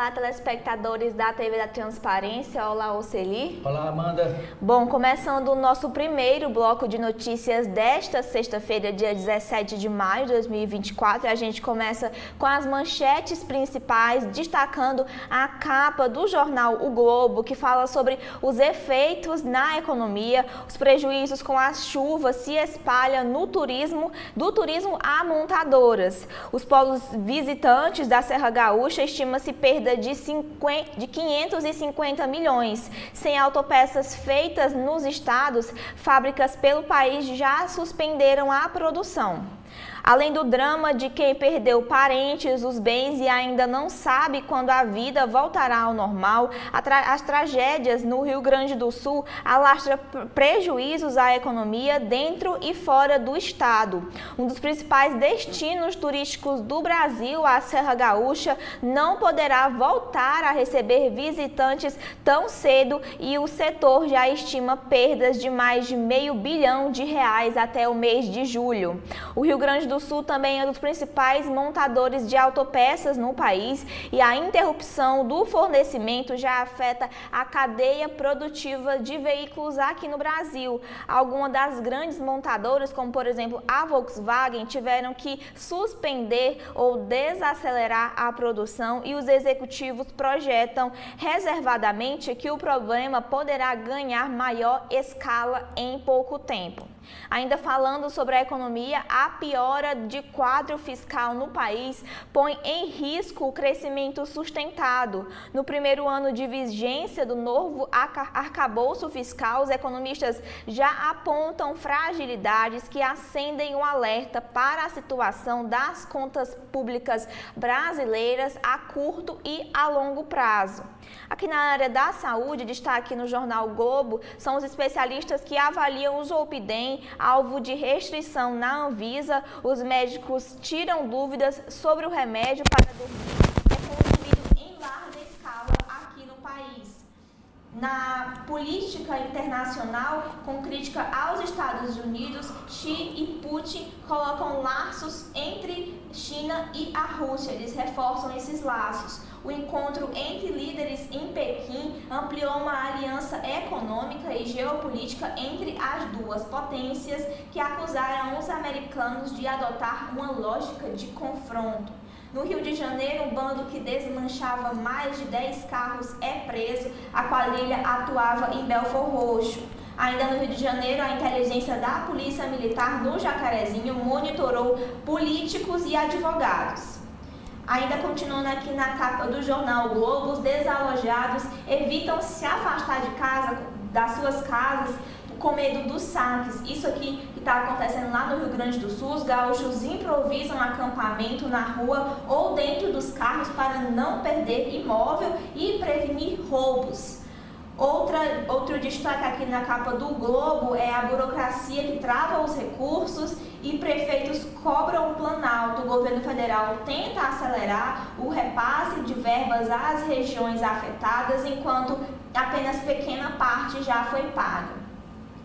Olá, telespectadores da TV da Transparência. Olá, Oceli. Olá, Amanda. Bom, começando o nosso primeiro bloco de notícias desta sexta-feira, dia 17 de maio de 2024. A gente começa com as manchetes principais, destacando a capa do jornal O Globo, que fala sobre os efeitos na economia, os prejuízos com as chuvas se espalham no turismo, do turismo a montadoras. Os polos visitantes da Serra Gaúcha estima-se perda de 550 milhões. Sem autopeças feitas nos estados, fábricas pelo país já suspenderam a produção. Além do drama de quem perdeu parentes, os bens e ainda não sabe quando a vida voltará ao normal, as tragédias no Rio Grande do Sul alastram prejuízos à economia dentro e fora do estado. Um dos principais destinos turísticos do Brasil, a Serra Gaúcha, não poderá voltar a receber visitantes tão cedo e o setor já estima perdas de mais de R$500 bilhão até o mês de julho. O Rio Grande do Sul também é um dos principais montadores de autopeças no país e a interrupção do fornecimento já afeta a cadeia produtiva de veículos aqui no Brasil. Algumas das grandes montadoras, como por exemplo a Volkswagen, tiveram que suspender ou desacelerar a produção e os executivos projetam reservadamente que o problema poderá ganhar maior escala em pouco tempo. Ainda falando sobre a economia, a piora de quadro fiscal no país põe em risco o crescimento sustentado. No primeiro ano de vigência do novo arcabouço fiscal, os economistas já apontam fragilidades que acendem o alerta para a situação das contas públicas brasileiras a curto e a longo prazo. Aqui na área da saúde, destaque no jornal Globo, são os especialistas que avaliam o Zolpidem, alvo de restrição na Anvisa. Os médicos tiram dúvidas sobre o remédio para dormir consumido em larga escala aqui no país. Na política internacional, com crítica aos Estados Unidos, Xi e Putin colocam laços entre China e a Rússia. Eles reforçam esses laços. O encontro entre líderes em Pequim ampliou uma aliança econômica e geopolítica entre as duas potências que acusaram os americanos de adotar uma lógica de confronto. No Rio de Janeiro, um bando que desmanchava mais de 10 carros é preso. A quadrilha atuava em Belford Roxo. Ainda no Rio de Janeiro, a inteligência da Polícia Militar no Jacarezinho monitorou políticos e advogados. Ainda continuando aqui na capa do jornal Globo, os desalojados evitam se afastar de casa, das suas casas, com medo dos saques. Isso aqui que está acontecendo lá no Rio Grande do Sul, os gaúchos improvisam acampamento na rua ou dentro dos carros para não perder imóvel e prevenir roubos. Outro destaque aqui na capa do Globo é a burocracia que trava os recursos e prefeitos cobram o Planalto. O governo federal tenta acelerar o repasse de verbas às regiões afetadas, enquanto apenas pequena parte já foi paga.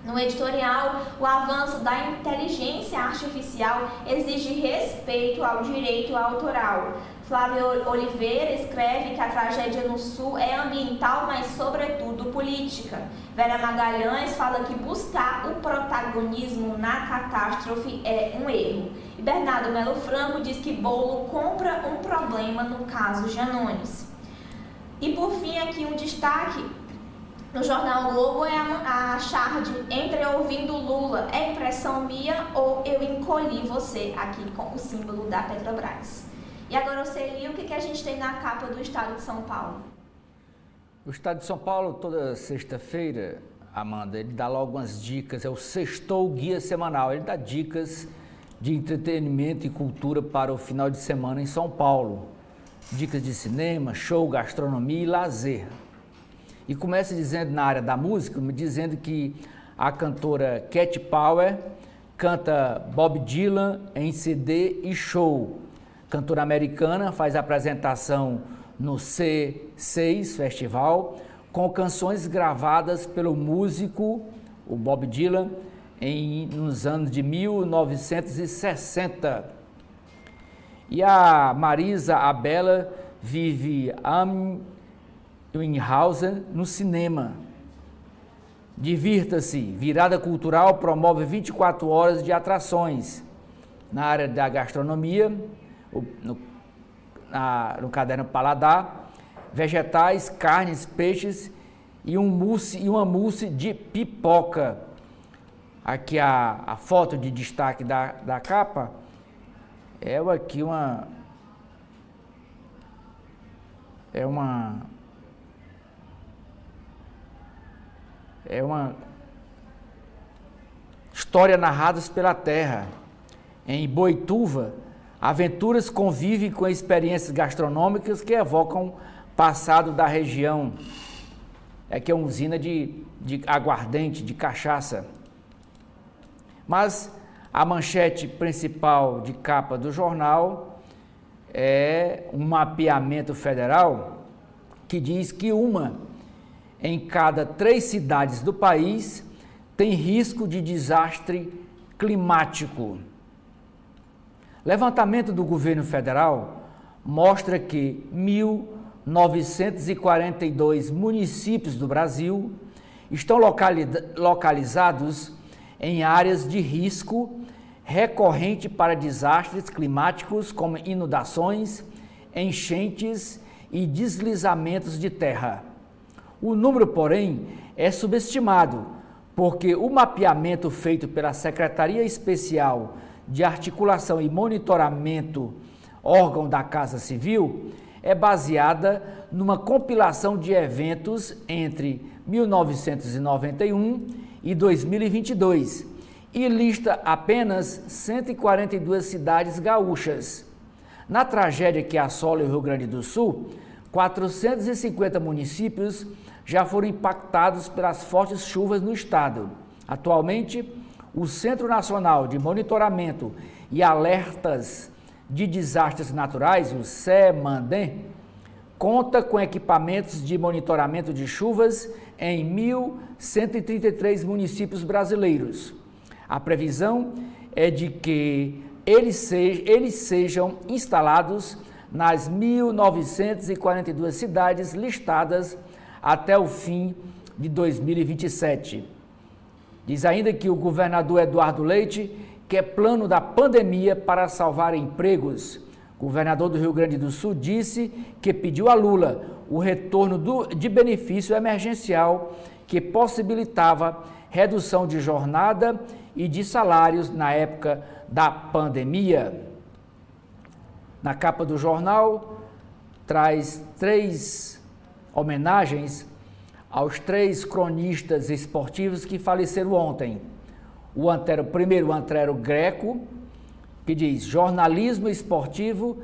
No editorial, o avanço da inteligência artificial exige respeito ao direito autoral. Flávio Oliveira escreve que a tragédia no Sul é ambiental, mas sobretudo política. Vera Magalhães fala que buscar o protagonismo na catástrofe é um erro. E Bernardo Melo Franco diz que Bolo compra um problema no caso Janones. E por fim, aqui um destaque no jornal Globo é a charge entre ouvindo Lula, é impressão minha ou eu encolhi você, aqui com o símbolo da Petrobras. E agora, Oceli, o que a gente tem na capa do Estado de São Paulo? O Estado de São Paulo, toda sexta-feira, Amanda, ele dá logo umas dicas, é o Sextou Guia Semanal, ele dá dicas de entretenimento e cultura para o final de semana em São Paulo. Dicas de cinema, show, gastronomia e lazer. E começa dizendo, na área da música, dizendo que a cantora Cat Power canta Bob Dylan em CD e show. Cantora americana faz apresentação no C6 Festival com canções gravadas pelo músico, o Bob Dylan, nos anos de 1960. E a Marisa Abela vive Amwinhausen no cinema. Divirta-se, Virada Cultural promove 24 horas de atrações na área da gastronomia, no caderno Paladar, vegetais, carnes, peixes e uma mousse de pipoca. Aqui a foto de destaque da capa é aqui uma história narradas pela terra. Em Boituva, aventuras convivem com experiências gastronômicas que evocam passado da região. Aqui é uma usina de aguardente, de cachaça. Mas a manchete principal de capa do jornal é um mapeamento federal que diz que uma em cada 3 cidades do país tem risco de desastre climático. Levantamento do governo federal mostra que 1.942 municípios do Brasil estão localizados em áreas de risco recorrente para desastres climáticos como inundações, enchentes e deslizamentos de terra. O número, porém, é subestimado, porque o mapeamento feito pela Secretaria Especial de Articulação e Monitoramento, órgão da Casa Civil, é baseada numa compilação de eventos entre 1991 e 2022 e lista apenas 142 cidades gaúchas. Na tragédia que assola o Rio Grande do Sul, 450 municípios já foram impactados pelas fortes chuvas no estado. Atualmente, o Centro Nacional de Monitoramento e Alertas de Desastres Naturais, o CEMANDEM, conta com equipamentos de monitoramento de chuvas em 1.133 municípios brasileiros. A previsão é de que eles sejam instalados nas 1.942 cidades listadas até o fim de 2027. Diz ainda que o governador Eduardo Leite quer plano da pandemia para salvar empregos. O governador do Rio Grande do Sul disse que pediu a Lula o retorno de benefício emergencial que possibilitava redução de jornada e de salários na época da pandemia. Na capa do jornal, traz 3 homenagens aos 3 cronistas esportivos que faleceram ontem. Primeiro, o Antero Greco, que diz: jornalismo esportivo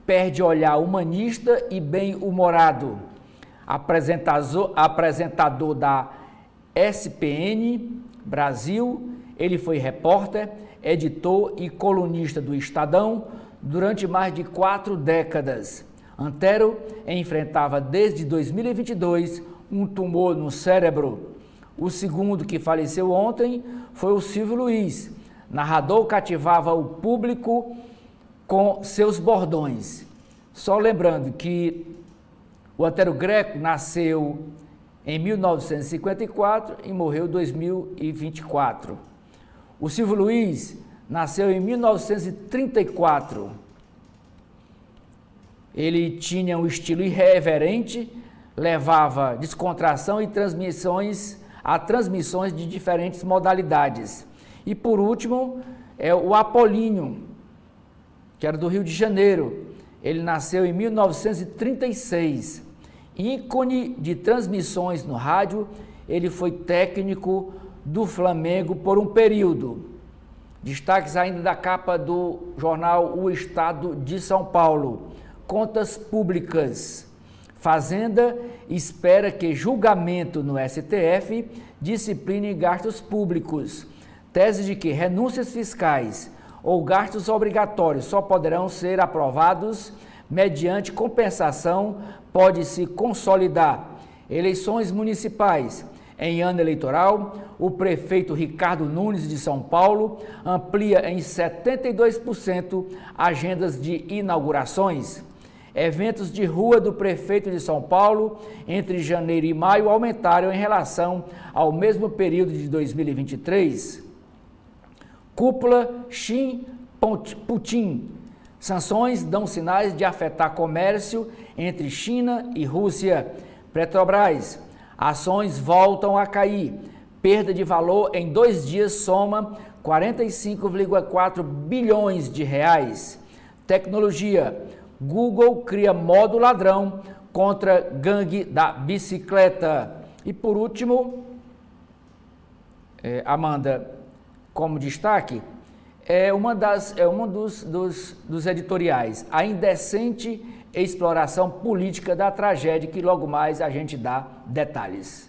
perde olhar humanista e bem-humorado. Apresentador da SPN Brasil, ele foi repórter, editor e colunista do Estadão durante mais de 4 décadas. Antero enfrentava desde 2022 um tumor no cérebro. O segundo, que faleceu ontem, foi o Silvio Luiz. Narrador, cativava o público com seus bordões. Só lembrando que o Antero Greco nasceu em 1954 e morreu em 2024. O Silvio Luiz nasceu em 1934. Ele tinha um estilo irreverente, levava descontração e transmissões de diferentes modalidades. E por último, é o Apolíneo, que era do Rio de Janeiro. Ele nasceu em 1936. Ícone de transmissões no rádio, ele foi técnico do Flamengo por um período. Destaques ainda da capa do jornal O Estado de São Paulo. Contas públicas. Fazenda espera que julgamento no STF discipline gastos públicos. Tese de que renúncias fiscais ou gastos obrigatórios só poderão ser aprovados mediante compensação pode se consolidar. Eleições municipais. Em ano eleitoral, o prefeito Ricardo Nunes de São Paulo amplia em 72% agendas de inaugurações. Eventos de rua do prefeito de São Paulo entre janeiro e maio aumentaram em relação ao mesmo período de 2023. Cúpula Xi-Putin. Sanções dão sinais de afetar comércio entre China e Rússia. Petrobras. Ações voltam a cair. Perda de valor em 2 dias soma 45,4 bilhões de reais. Tecnologia. Google cria modo ladrão contra gangue da bicicleta. E por último, Amanda, como destaque, um dos editoriais, a indecente exploração política da tragédia, que logo mais a gente dá detalhes.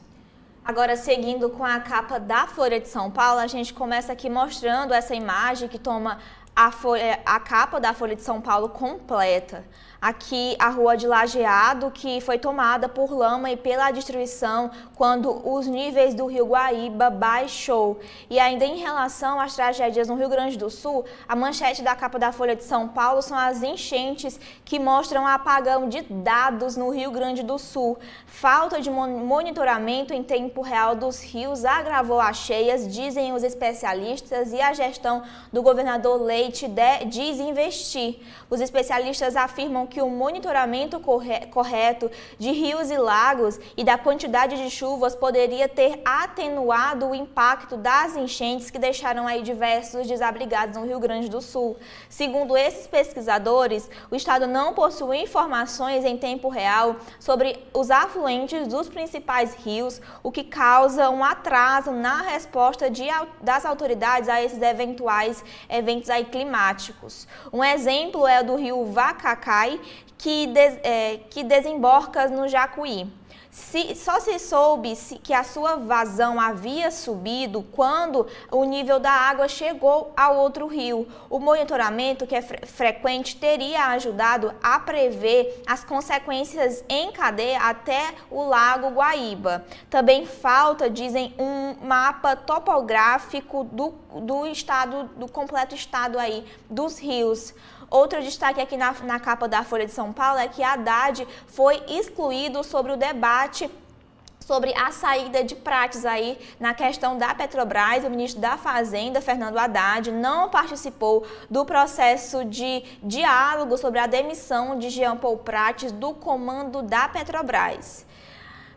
Agora, seguindo com a capa da Folha de São Paulo, a gente começa aqui mostrando essa imagem que toma a capa da Folha de São Paulo completa. Aqui a rua de Lajeado, que foi tomada por lama e pela destruição quando os níveis do rio Guaíba baixou. E ainda em relação às tragédias no Rio Grande do Sul, a manchete da capa da Folha de São Paulo são as enchentes que mostram apagão de dados no Rio Grande do Sul. Falta de monitoramento em tempo real dos rios agravou as cheias, dizem os especialistas, e a gestão do governador Leite diz investir. Os especialistas afirmam que o monitoramento correto de rios e lagos e da quantidade de chuvas poderia ter atenuado o impacto das enchentes que deixaram aí diversos desabrigados no Rio Grande do Sul. Segundo esses pesquisadores, o estado não possui informações em tempo real sobre os afluentes dos principais rios, o que causa um atraso na resposta das autoridades a esses eventuais eventos aí climáticos. Um exemplo é o do rio Vacacai, que desemboca no Jacuí. Só se soube que a sua vazão havia subido quando o nível da água chegou ao outro rio. O monitoramento, que é frequente, teria ajudado a prever as consequências em cadeia até o Lago Guaíba. Também falta, dizem, um mapa topográfico do completo estado aí dos rios. Outro destaque aqui na capa da Folha de São Paulo é que Haddad foi excluído sobre o debate sobre a saída de Prates aí na questão da Petrobras. O ministro da Fazenda, Fernando Haddad, não participou do processo de diálogo sobre a demissão de Jean Paul Prates do comando da Petrobras.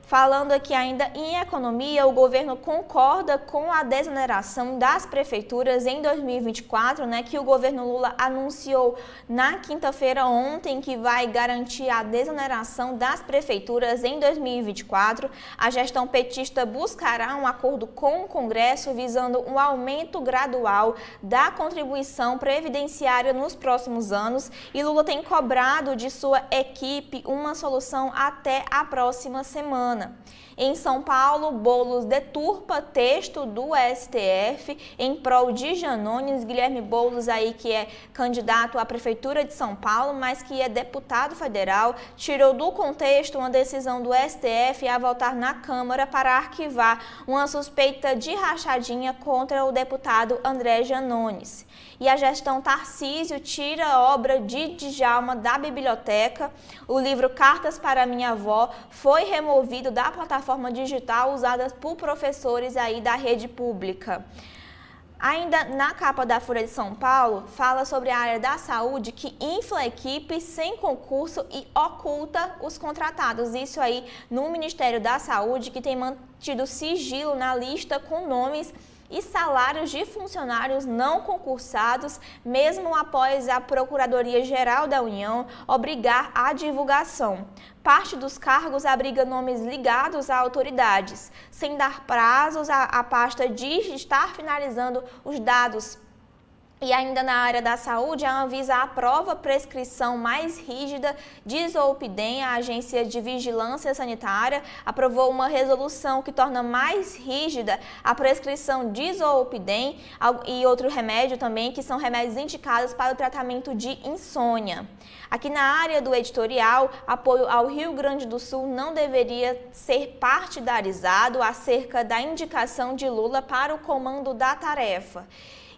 Falando aqui ainda em economia, o governo concorda com a desoneração das prefeituras em 2024, que o governo Lula anunciou na quinta-feira ontem, que vai garantir a desoneração das prefeituras em 2024. A gestão petista buscará um acordo com o Congresso visando um aumento gradual da contribuição previdenciária nos próximos anos, e Lula tem cobrado de sua equipe uma solução até a próxima semana. Em São Paulo, Boulos deturpa texto do STF em prol de Janones. Guilherme Boulos, aí, que é candidato à Prefeitura de São Paulo, mas que é deputado federal, tirou do contexto uma decisão do STF a votar na Câmara para arquivar uma suspeita de rachadinha contra o deputado André Janones. E a gestão Tarcísio tira a obra de Djalma da biblioteca. O livro Cartas para Minha Avó foi removido da plataforma digital usada por professores aí da rede pública. Ainda na capa da Folha de São Paulo, fala sobre a área da saúde que infla equipes sem concurso e oculta os contratados. Isso aí no Ministério da Saúde, que tem mantido sigilo na lista com nomes e salários de funcionários não concursados, mesmo após a Procuradoria-Geral da União obrigar a divulgação. Parte dos cargos abriga nomes ligados a autoridades, sem dar prazos à pasta de estar finalizando os dados. E ainda na área da saúde, a Anvisa aprova a prescrição mais rígida de Zolpidem. A Agência de Vigilância Sanitária aprovou uma resolução que torna mais rígida a prescrição de Zolpidem e outro remédio também, que são remédios indicados para o tratamento de insônia. Aqui na área do editorial, apoio ao Rio Grande do Sul não deveria ser partidarizado acerca da indicação de Lula para o comando da tarefa.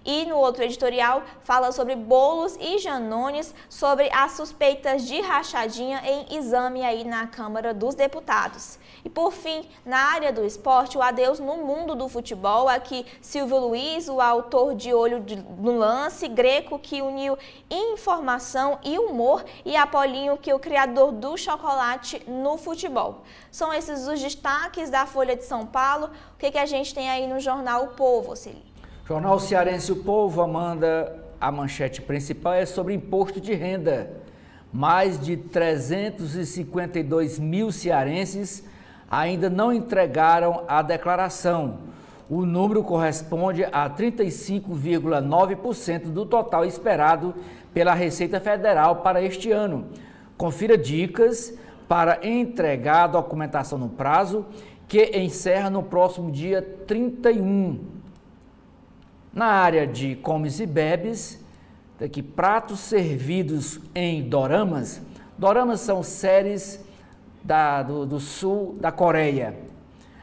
E no outro editorial fala sobre Boulos e Janones, sobre as suspeitas de rachadinha em exame aí na Câmara dos Deputados. E por fim, na área do esporte, o adeus no mundo do futebol, aqui Silvio Luiz, o autor de Olho no Lance, Greco, que uniu informação e humor, e Apolinho, que é o criador do chocolate no futebol. São esses os destaques da Folha de São Paulo. O que a gente tem aí no jornal O Povo, Celi? Jornal Cearense O Povo, Amanda, a manchete principal é sobre imposto de renda. Mais de 352 mil cearenses ainda não entregaram a declaração. O número corresponde a 35,9% do total esperado pela Receita Federal para este ano. Confira dicas para entregar a documentação no prazo, que encerra no próximo dia 31. Na área de comes e bebes, daqui pratos servidos em doramas. Doramas são séries do sul da Coreia.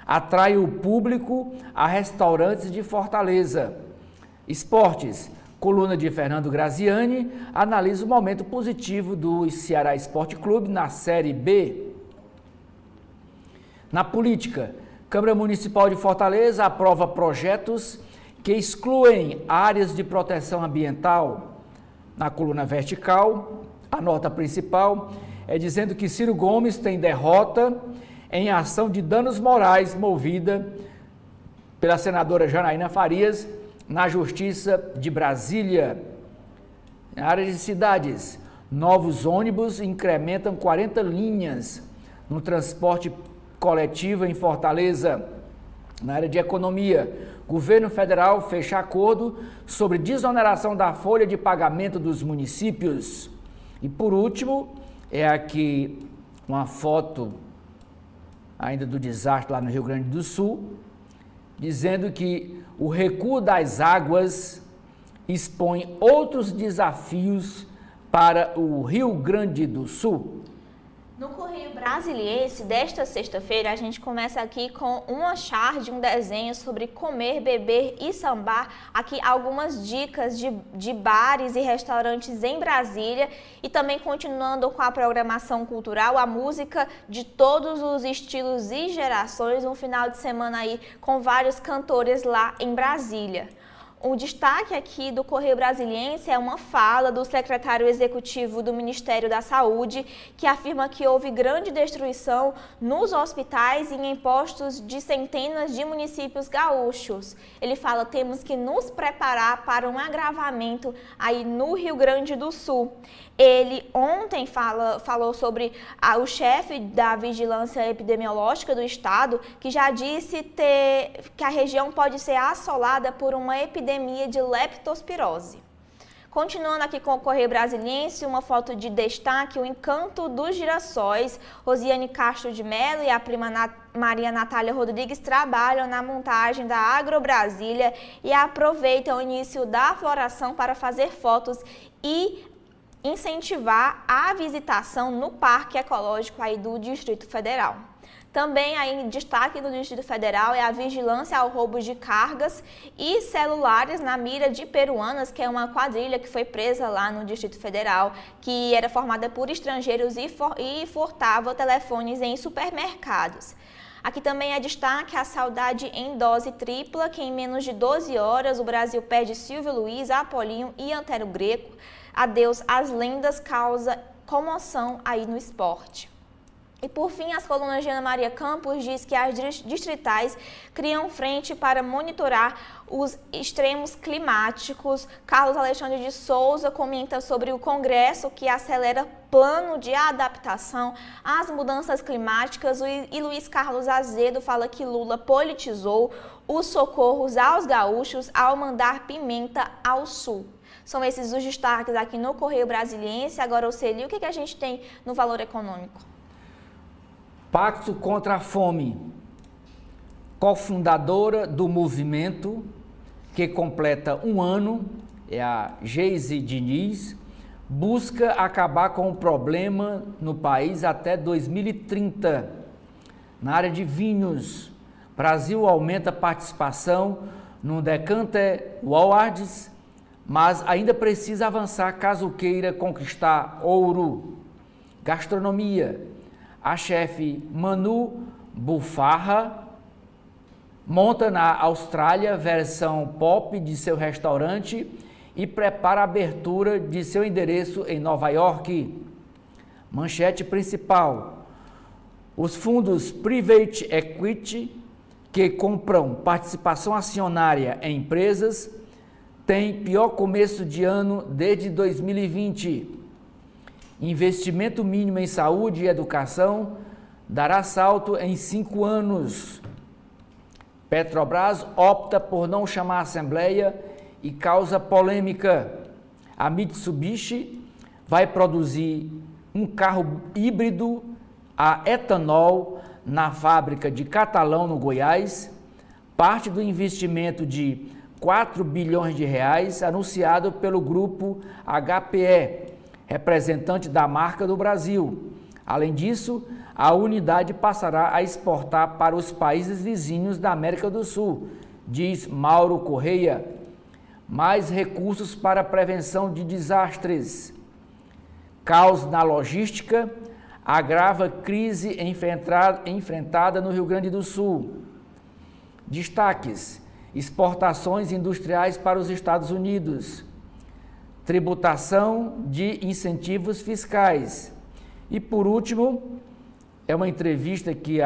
Atrai o público a restaurantes de Fortaleza. Esportes. Coluna de Fernando Graziani analisa o momento positivo do Ceará Esporte Clube na Série B. Na política, Câmara Municipal de Fortaleza aprova projetos que excluem áreas de proteção ambiental. Na coluna vertical, a nota principal é dizendo que Ciro Gomes tem derrota em ação de danos morais movida pela senadora Janaína Farias na Justiça de Brasília. Na área de cidades, novos ônibus incrementam 40 linhas no transporte coletivo em Fortaleza. Na área de economia, governo federal fecha acordo sobre desoneração da folha de pagamento dos municípios. E por último, é aqui uma foto ainda do desastre lá no Rio Grande do Sul, dizendo que o recuo das águas expõe outros desafios para o Rio Grande do Sul. No Correio Brasiliense desta sexta-feira, a gente começa aqui com uma charge, um desenho sobre comer, beber e sambar. Aqui algumas dicas de bares e restaurantes em Brasília, e também continuando com a programação cultural, a música de todos os estilos e gerações, um final de semana aí com vários cantores lá em Brasília. O destaque aqui do Correio Brasiliense é uma fala do secretário executivo do Ministério da Saúde, que afirma que houve grande destruição nos hospitais e em postos de centenas de municípios gaúchos. Ele fala: temos que nos preparar para um agravamento aí no Rio Grande do Sul. Ele ontem falou sobre o chefe da Vigilância Epidemiológica do Estado, que já disse que a região pode ser assolada por uma epidemia de leptospirose. Continuando aqui com o Correio Brasiliense, uma foto de destaque, o Encanto dos Girassóis. Rosiane Castro de Mello e a prima Maria Natália Rodrigues trabalham na montagem da Agro Brasília e aproveitam o início da floração para fazer fotos e incentivar a visitação no Parque Ecológico aí do Distrito Federal. Também aí em destaque do Distrito Federal é a vigilância ao roubo de cargas e celulares na mira de peruanas, que é uma quadrilha que foi presa lá no Distrito Federal, que era formada por estrangeiros e furtava telefones em supermercados. Aqui também é destaque a saudade em dose tripla, que em menos de 12 horas o Brasil perde Silvio Luiz, Apolinho e Antero Greco. Adeus às lendas causa comoção aí no esporte. E por fim, as colunas de Ana Maria Campos diz que as distritais criam frente para monitorar os extremos climáticos. Carlos Alexandre de Souza comenta sobre o Congresso que acelera plano de adaptação às mudanças climáticas, e Luiz Carlos Azedo fala que Lula politizou os socorros aos gaúchos ao mandar pimenta ao sul. São esses os destaques aqui no Correio Brasiliense. Agora, Oceli, o que a gente tem no Valor Econômico? Pacto contra a Fome. Cofundadora do movimento, que completa um ano, é a Geise Diniz, busca acabar com o problema no país até 2030. Na área de vinhos, Brasil aumenta a participação no Decanter Awards, mas ainda precisa avançar caso queira conquistar ouro. Gastronomia. A chefe Manu Bufarra monta na Austrália versão pop de seu restaurante e prepara a abertura de seu endereço em Nova York. Manchete principal. Os fundos Private Equity, que compram participação acionária em empresas, têm pior começo de ano desde 2020. Investimento mínimo em saúde e educação dará salto em 5 anos. Petrobras opta por não chamar a Assembleia e causa polêmica. A Mitsubishi vai produzir um carro híbrido a etanol na fábrica de Catalão, no Goiás. Parte do investimento de 4 bilhões de reais anunciado pelo grupo HPE, representante da marca do Brasil. Além disso, a unidade passará a exportar para os países vizinhos da América do Sul, diz Mauro Correia. Mais recursos para a prevenção de desastres. Caos na logística agrava crise enfrentada no Rio Grande do Sul. Destaques: exportações industriais para os Estados Unidos. Tributação de incentivos fiscais. E, por último, é uma entrevista que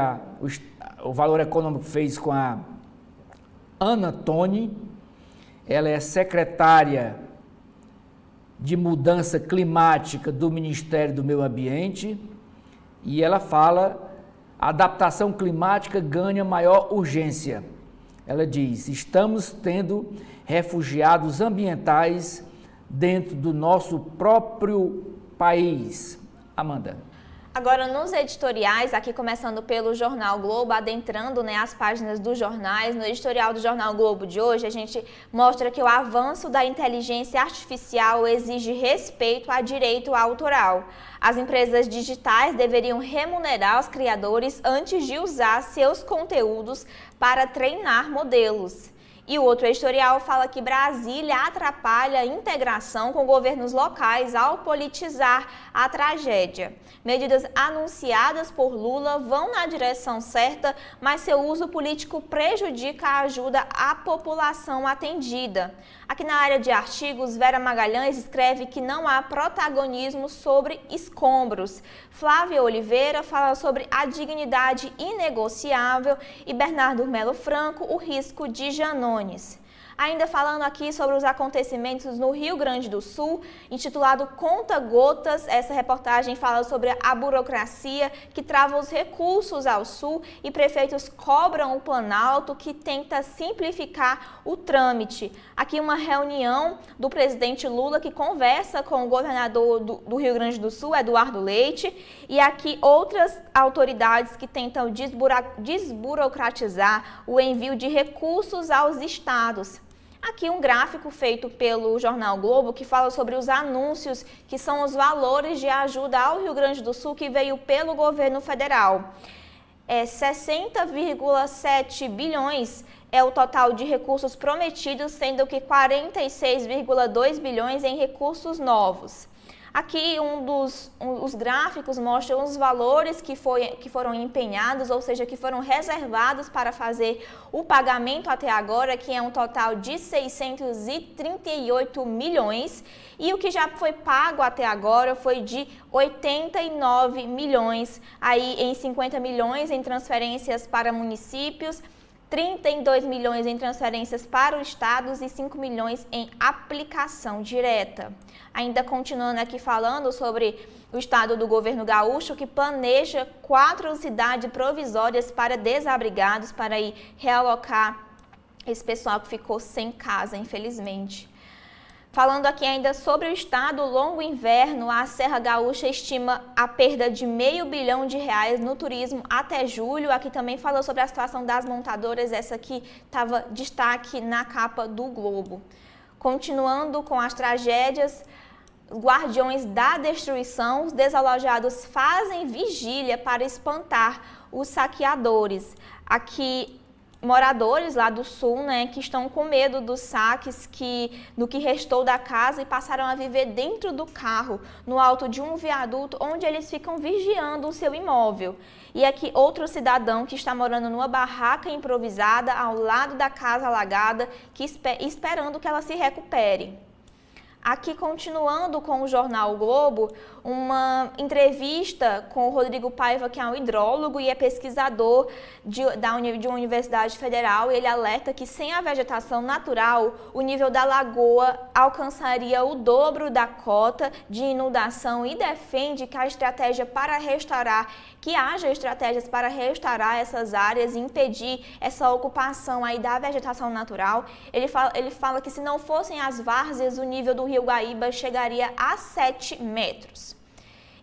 o Valor Econômico fez com a Ana Toni. Ela é secretária de Mudança Climática do Ministério do Meio Ambiente e ela fala: a adaptação climática ganha maior urgência. Ela diz: estamos tendo refugiados ambientais dentro do nosso próprio país. Amanda. Agora, nos editoriais, aqui começando pelo Jornal Globo, adentrando as páginas dos jornais, no editorial do Jornal Globo de hoje, a gente mostra que o avanço da inteligência artificial exige respeito a direito autoral. As empresas digitais deveriam remunerar os criadores antes de usar seus conteúdos para treinar modelos. E o outro editorial fala que Brasília atrapalha a integração com governos locais ao politizar a tragédia. Medidas anunciadas por Lula vão na direção certa, mas seu uso político prejudica a ajuda à população atendida. Aqui na área de artigos, Vera Magalhães escreve que não há protagonismo sobre escombros. Flávia Oliveira fala sobre a dignidade inegociável e Bernardo Melo Franco, o risco de Janones. Ainda falando aqui sobre os acontecimentos no Rio Grande do Sul, intitulado Conta Gotas, essa reportagem fala sobre a burocracia que trava os recursos ao Sul e prefeitos cobram o Planalto, que tenta simplificar o trâmite. Aqui uma reunião do presidente Lula que conversa com o governador do Rio Grande do Sul, Eduardo Leite, e aqui outras autoridades que tentam desburocratizar o envio de recursos aos estados. Aqui um gráfico feito pelo Jornal Globo que fala sobre os anúncios, que são os valores de ajuda ao Rio Grande do Sul que veio pelo governo federal. 60,7 bilhões é o total de recursos prometidos, sendo que 46,2 bilhões em recursos novos. Aqui os gráficos mostram os valores que foram empenhados, ou seja, que foram reservados para fazer o pagamento até agora, que é um total de 638 milhões, e o que já foi pago até agora foi de 89 milhões, aí em 50 milhões em transferências para municípios, 32 milhões em transferências para os estados e 5 milhões em aplicação direta. Ainda continuando aqui falando sobre o estado do governo gaúcho, que planeja 4 cidades provisórias para desabrigados, para ir realocar esse pessoal que ficou sem casa, infelizmente. Falando aqui ainda sobre o estado, longo inverno, a Serra Gaúcha estima a perda de R$500 bilhão no turismo até julho. Aqui também falou sobre a situação das montadoras, essa aqui estava destaque na capa do Globo. Continuando com as tragédias, guardiões da destruição, os desalojados fazem vigília para espantar os saqueadores. Aqui moradores lá do sul, né, que estão com medo dos saques no que restou da casa e passaram a viver dentro do carro, no alto de um viaduto, onde eles ficam vigiando o seu imóvel. E aqui outro cidadão que está morando numa barraca improvisada ao lado da casa alagada, esperando que ela se recupere. Aqui, continuando com o jornal o Globo, uma entrevista com o Rodrigo Paiva, que é um hidrólogo e é pesquisador de uma universidade federal. Ele alerta que sem a vegetação natural, o nível da lagoa alcançaria o dobro da cota de inundação e defende que haja estratégias para restaurar essas áreas e impedir essa ocupação aí da vegetação natural. Ele fala que se não fossem as várzeas, o nível do Rio Guaíba chegaria a 7 metros.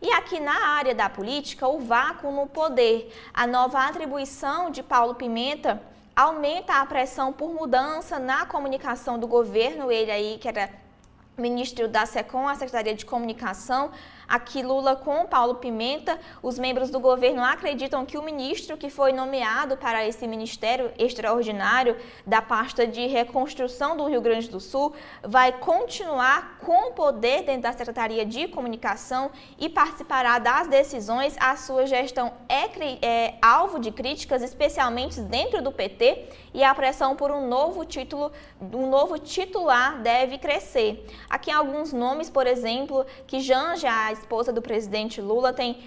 E aqui na área da política, o vácuo no poder. A nova atribuição de Paulo Pimenta aumenta a pressão por mudança na comunicação do governo. Ele aí, que era ministro da SECOM, a Secretaria de Comunicação. Aqui Lula com Paulo Pimenta, os membros do governo acreditam que o ministro que foi nomeado para esse ministério extraordinário da pasta de reconstrução do Rio Grande do Sul vai continuar com o poder dentro da Secretaria de Comunicação e participará das decisões. A sua gestão é alvo de críticas, especialmente dentro do PT, e a pressão por um novo titular deve crescer. Aqui alguns nomes, por exemplo, que Janja, a esposa do presidente Lula, tem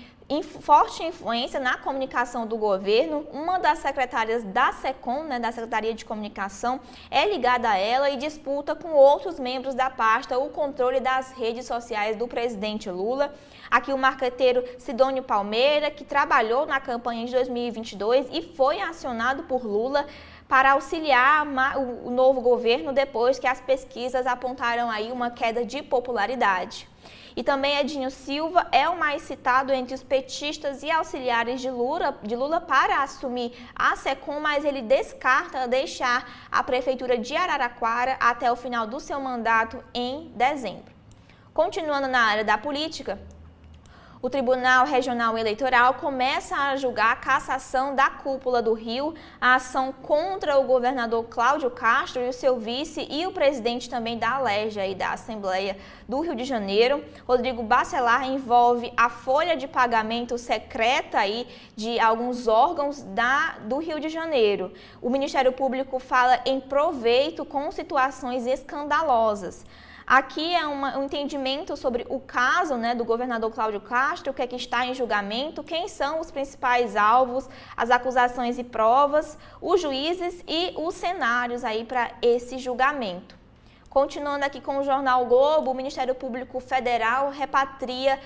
forte influência na comunicação do governo. Uma das secretárias da SECOM, né, da Secretaria de Comunicação, é ligada a ela e disputa com outros membros da pasta o controle das redes sociais do presidente Lula. Aqui o marqueteiro Sidônio Palmeira, que trabalhou na campanha de 2022 e foi acionado por Lula para auxiliar o novo governo depois que as pesquisas apontaram aí uma queda de popularidade. E também Edinho Silva é o mais citado entre os petistas e auxiliares de Lula para assumir a SECOM, mas ele descarta deixar a prefeitura de Araraquara até o final do seu mandato em dezembro. Continuando na área da política, o Tribunal Regional Eleitoral começa a julgar a cassação da cúpula do Rio, a ação contra o governador Cláudio Castro e o seu vice e o presidente também da Alerj e da Assembleia do Rio de Janeiro. Rodrigo Bacelar envolve a folha de pagamento secreta aí de alguns órgãos do Rio de Janeiro. O Ministério Público fala em proveito com situações escandalosas. Aqui é um entendimento sobre o caso, né, do governador Cláudio Castro, o que é que está em julgamento, quem são os principais alvos, as acusações e provas, os juízes e os cenários aí para esse julgamento. Continuando aqui com o jornal Globo, o Ministério Público Federal repatria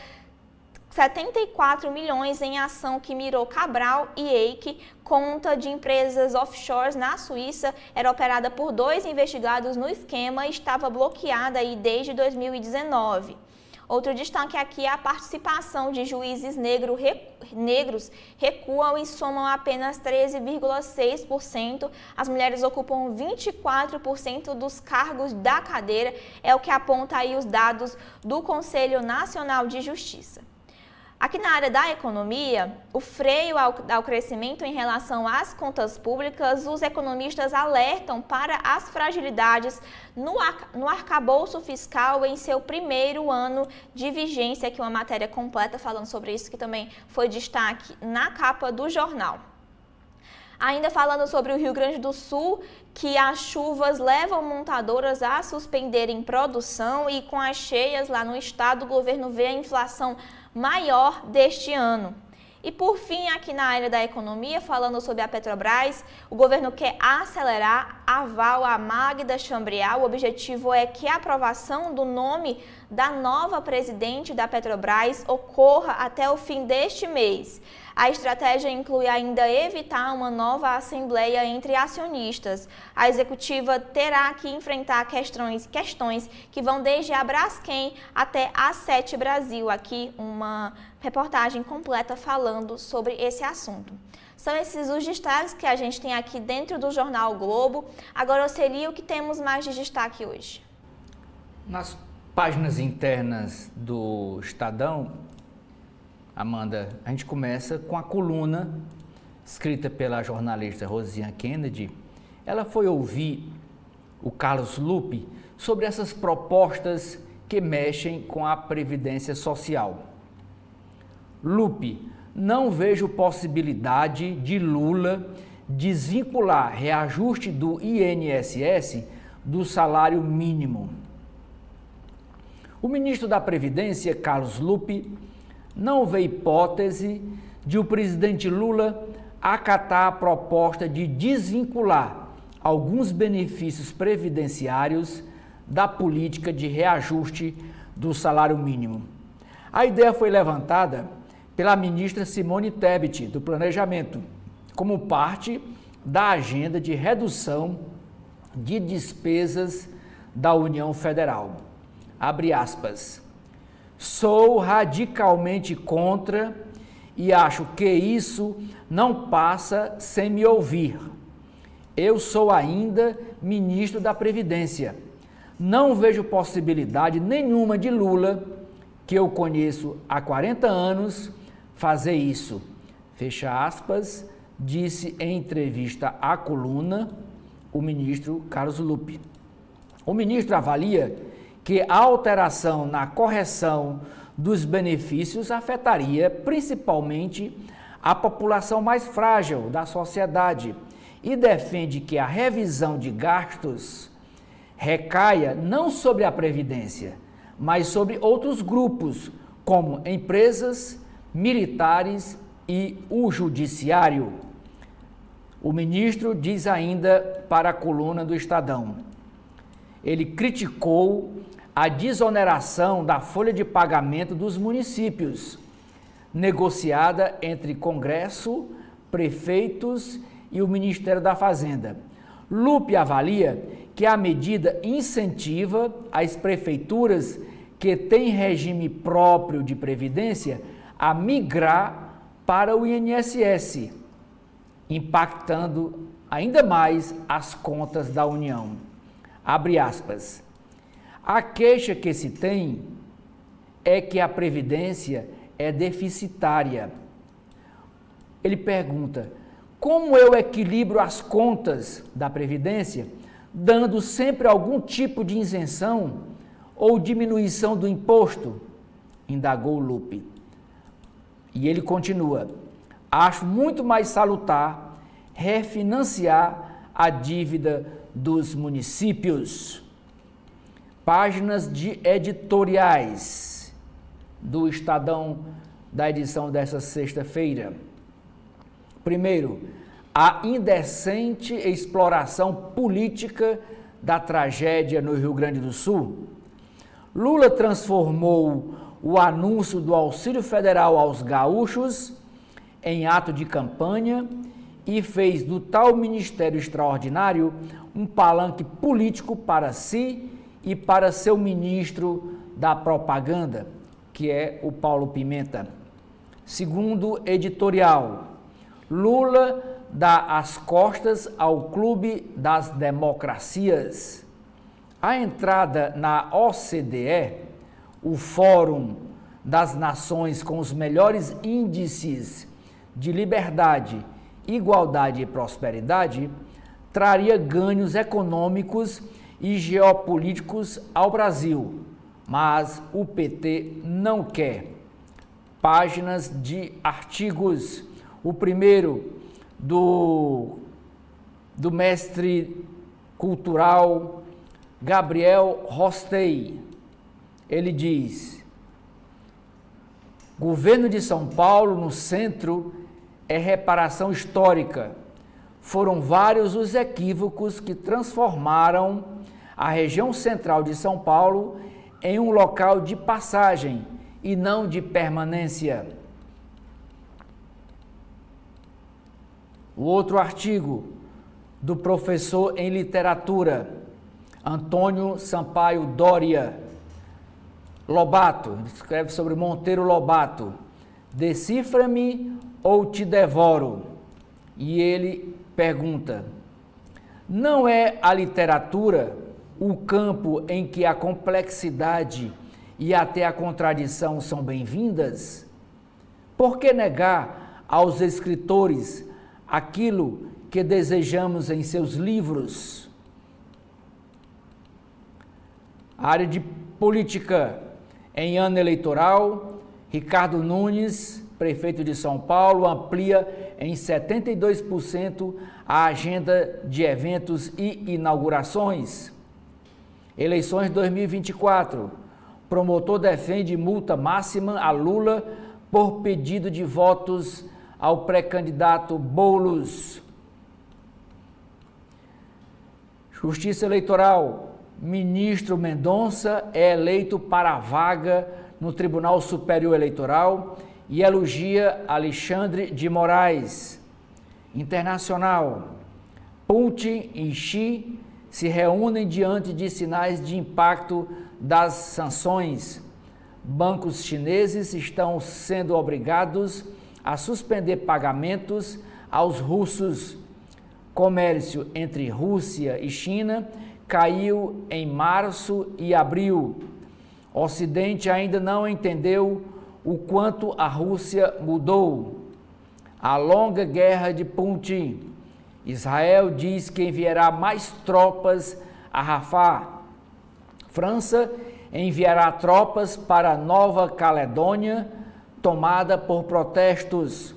74 milhões em ação que mirou Cabral e Eike, conta de empresas offshores na Suíça, era operada por 2 investigados no esquema e estava bloqueada aí desde 2019. Outro destaque aqui é a participação de juízes negros recuam e somam apenas 13,6%. As mulheres ocupam 24% dos cargos da cadeira, é o que aponta aí os dados do Conselho Nacional de Justiça. Aqui na área da economia, o freio ao crescimento em relação às contas públicas, os economistas alertam para as fragilidades no arcabouço fiscal em seu primeiro ano de vigência. Aqui uma matéria completa falando sobre isso, que também foi destaque na capa do jornal. Ainda falando sobre o Rio Grande do Sul, que as chuvas levam montadoras a suspenderem produção e com as cheias lá no estado, o governo vê a inflação maior deste ano. E por fim, aqui na área da economia, falando sobre a Petrobras, o governo quer acelerar aval a Magda Chambriard. O objetivo é que a aprovação do nome da nova presidente da Petrobras ocorra até o fim deste mês. A estratégia inclui ainda evitar uma nova assembleia entre acionistas. A executiva terá que enfrentar questões que vão desde a Braskem até a Sete Brasil. Aqui uma reportagem completa falando sobre esse assunto. São esses os destaques que a gente tem aqui dentro do Jornal Globo. Agora, Oceli, o que temos mais de destaque hoje? Nas páginas internas do Estadão, Amanda, a gente começa com a coluna escrita pela jornalista Rosiane Kennedy, ela foi ouvir o Carlos Lupe sobre essas propostas que mexem com a Previdência Social. Lupe: não vejo possibilidade de Lula desvincular reajuste do INSS do salário mínimo. O ministro da Previdência, Carlos Lupe, não vê hipótese de o presidente Lula acatar a proposta de desvincular alguns benefícios previdenciários da política de reajuste do salário mínimo. A ideia foi levantada pela ministra Simone Tebet, do Planejamento, como parte da agenda de redução de despesas da União Federal. Abre aspas. Sou radicalmente contra e acho que isso não passa sem me ouvir. Eu sou ainda ministro da Previdência. Não vejo possibilidade nenhuma de Lula, que eu conheço há 40 anos, fazer isso. Fecha aspas, disse em entrevista à Coluna o ministro Carlos Lupe. O ministro avalia que a alteração na correção dos benefícios afetaria principalmente a população mais frágil da sociedade e defende que a revisão de gastos recaia não sobre a Previdência, mas sobre outros grupos, como empresas, militares e o judiciário. O ministro diz ainda para a Coluna do Estadão. Ele criticou a desoneração da folha de pagamento dos municípios, negociada entre Congresso, prefeitos e o Ministério da Fazenda. Lupe avalia que a medida incentiva as prefeituras que têm regime próprio de previdência a migrar para o INSS, impactando ainda mais as contas da União. Abre aspas. A queixa que se tem é que a Previdência é deficitária. Ele pergunta, como eu equilibro as contas da Previdência, dando sempre algum tipo de isenção ou diminuição do imposto? Indagou Lupe. E ele continua, acho muito mais salutar refinanciar a dívida dos municípios. Páginas de editoriais do Estadão da edição dessa sexta-feira. Primeiro, a indecente exploração política da tragédia no Rio Grande do Sul. Lula transformou o anúncio do auxílio federal aos gaúchos em ato de campanha e fez do tal ministério extraordinário um palanque político para si e para seu ministro da propaganda, que é o Paulo Pimenta. Segundo editorial, Lula dá as costas ao clube das democracias. A entrada na OCDE, o Fórum das Nações com os melhores índices de liberdade, igualdade e prosperidade, traria ganhos econômicos e geopolíticos ao Brasil, mas o PT não quer. Páginas de artigos. O primeiro do mestre cultural Gabriel Rostei. Ele diz: governo de São Paulo no centro é reparação histórica. Foram vários os equívocos que transformaram a região central de São Paulo em um local de passagem e não de permanência. O outro artigo do professor em literatura, Antônio Sampaio Doria Lobato, ele escreve sobre Monteiro Lobato, decifra-me ou te devoro? E ele pergunta, não é a literatura o campo em que a complexidade e até a contradição são bem-vindas? Por que negar aos escritores aquilo que desejamos em seus livros. A área de política em ano eleitoral, Ricardo Nunes, prefeito de São Paulo, amplia em 72% a agenda de eventos e inaugurações. Eleições 2024. Promotor defende multa máxima a Lula por pedido de votos ao pré-candidato Boulos. Justiça Eleitoral. Ministro Mendonça é eleito para a vaga no Tribunal Superior Eleitoral e elogia Alexandre de Moraes. Internacional. Putin e Xi se reúnem diante de sinais de impacto das sanções. Bancos chineses estão sendo obrigados a suspender pagamentos aos russos. Comércio entre Rússia e China caiu em março e abril. O Ocidente ainda não entendeu o quanto a Rússia mudou. A longa guerra de Putin. Israel diz que enviará mais tropas a Rafah. França enviará tropas para Nova Caledônia, tomada por protestos.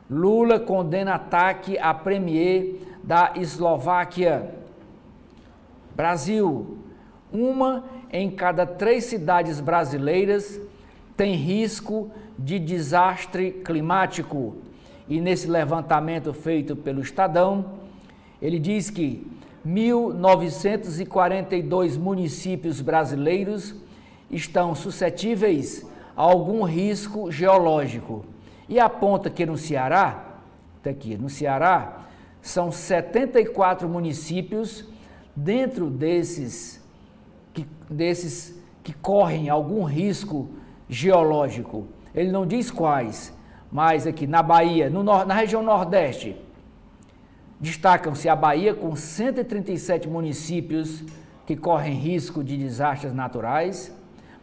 Lula condena ataque à premier da Eslováquia. Brasil. 1 em cada 3 cidades brasileiras tem risco de desastre climático. E nesse levantamento feito pelo Estadão, ele diz que 1.942 municípios brasileiros estão suscetíveis a algum risco geológico. E aponta que no Ceará, são 74 municípios dentro desses que correm algum risco geológico. Ele não diz quais, mas aqui na Bahia, na região Nordeste, destacam-se a Bahia com 137 municípios que correm risco de desastres naturais,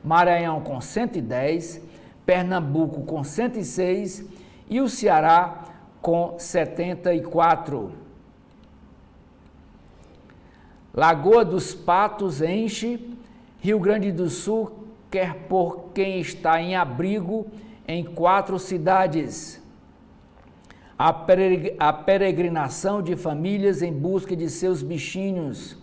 Maranhão com 110, Pernambuco com 106 e o Ceará com 74. Lagoa dos Patos enche, Rio Grande do Sul quer por quem está em abrigo em 4 cidades. A peregrinação de famílias em busca de seus bichinhos.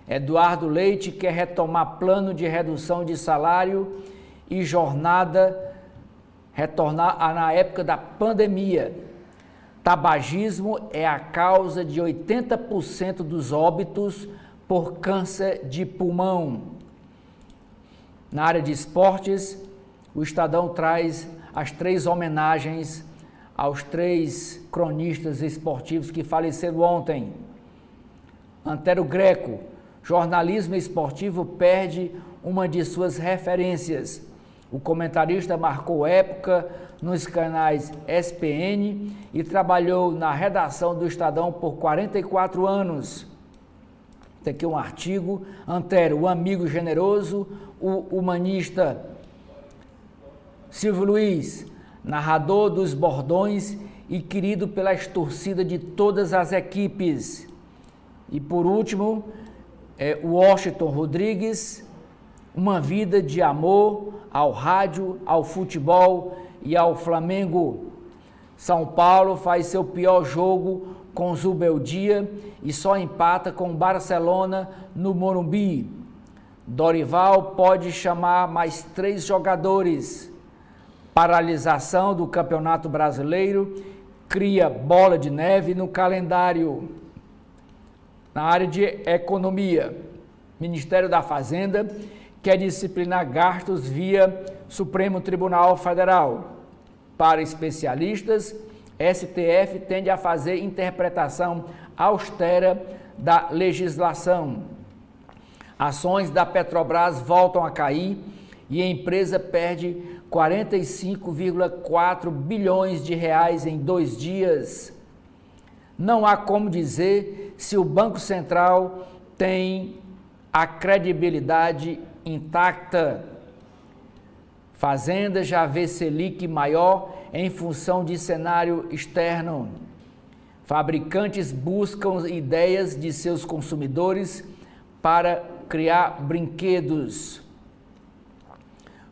Eduardo Leite quer retomar plano de redução de salário e jornada, retornar na época da pandemia. Tabagismo é a causa de 80% dos óbitos por câncer de pulmão. Na área de esportes, o Estadão traz as 3 homenagens aos 3 cronistas esportivos que faleceram ontem. Antero Greco, jornalismo esportivo perde uma de suas referências. O comentarista marcou época nos canais SPN e trabalhou na redação do Estadão por 44 anos. Tem aqui um artigo. Antero, o amigo generoso, o humanista. Silvio Luiz, narrador dos bordões e querido pelas torcidas de todas as equipes. E por último, o Washington Rodrigues, uma vida de amor ao rádio, ao futebol e ao Flamengo. São Paulo faz seu pior jogo com Zubeldia e só empata com Barcelona no Morumbi. Dorival pode chamar mais 3 jogadores. Paralisação do Campeonato Brasileiro cria bola de neve no calendário. Na área de economia, Ministério da Fazenda quer disciplinar gastos via Supremo Tribunal Federal. Para especialistas, STF tende a fazer interpretação austera da legislação. Ações da Petrobras voltam a cair e a empresa perde 45,4 bilhões de reais em 2 dias. Não há como dizer se o Banco Central tem a credibilidade intacta. Fazenda já vê Selic maior em função de cenário externo. Fabricantes buscam ideias de seus consumidores para criar brinquedos.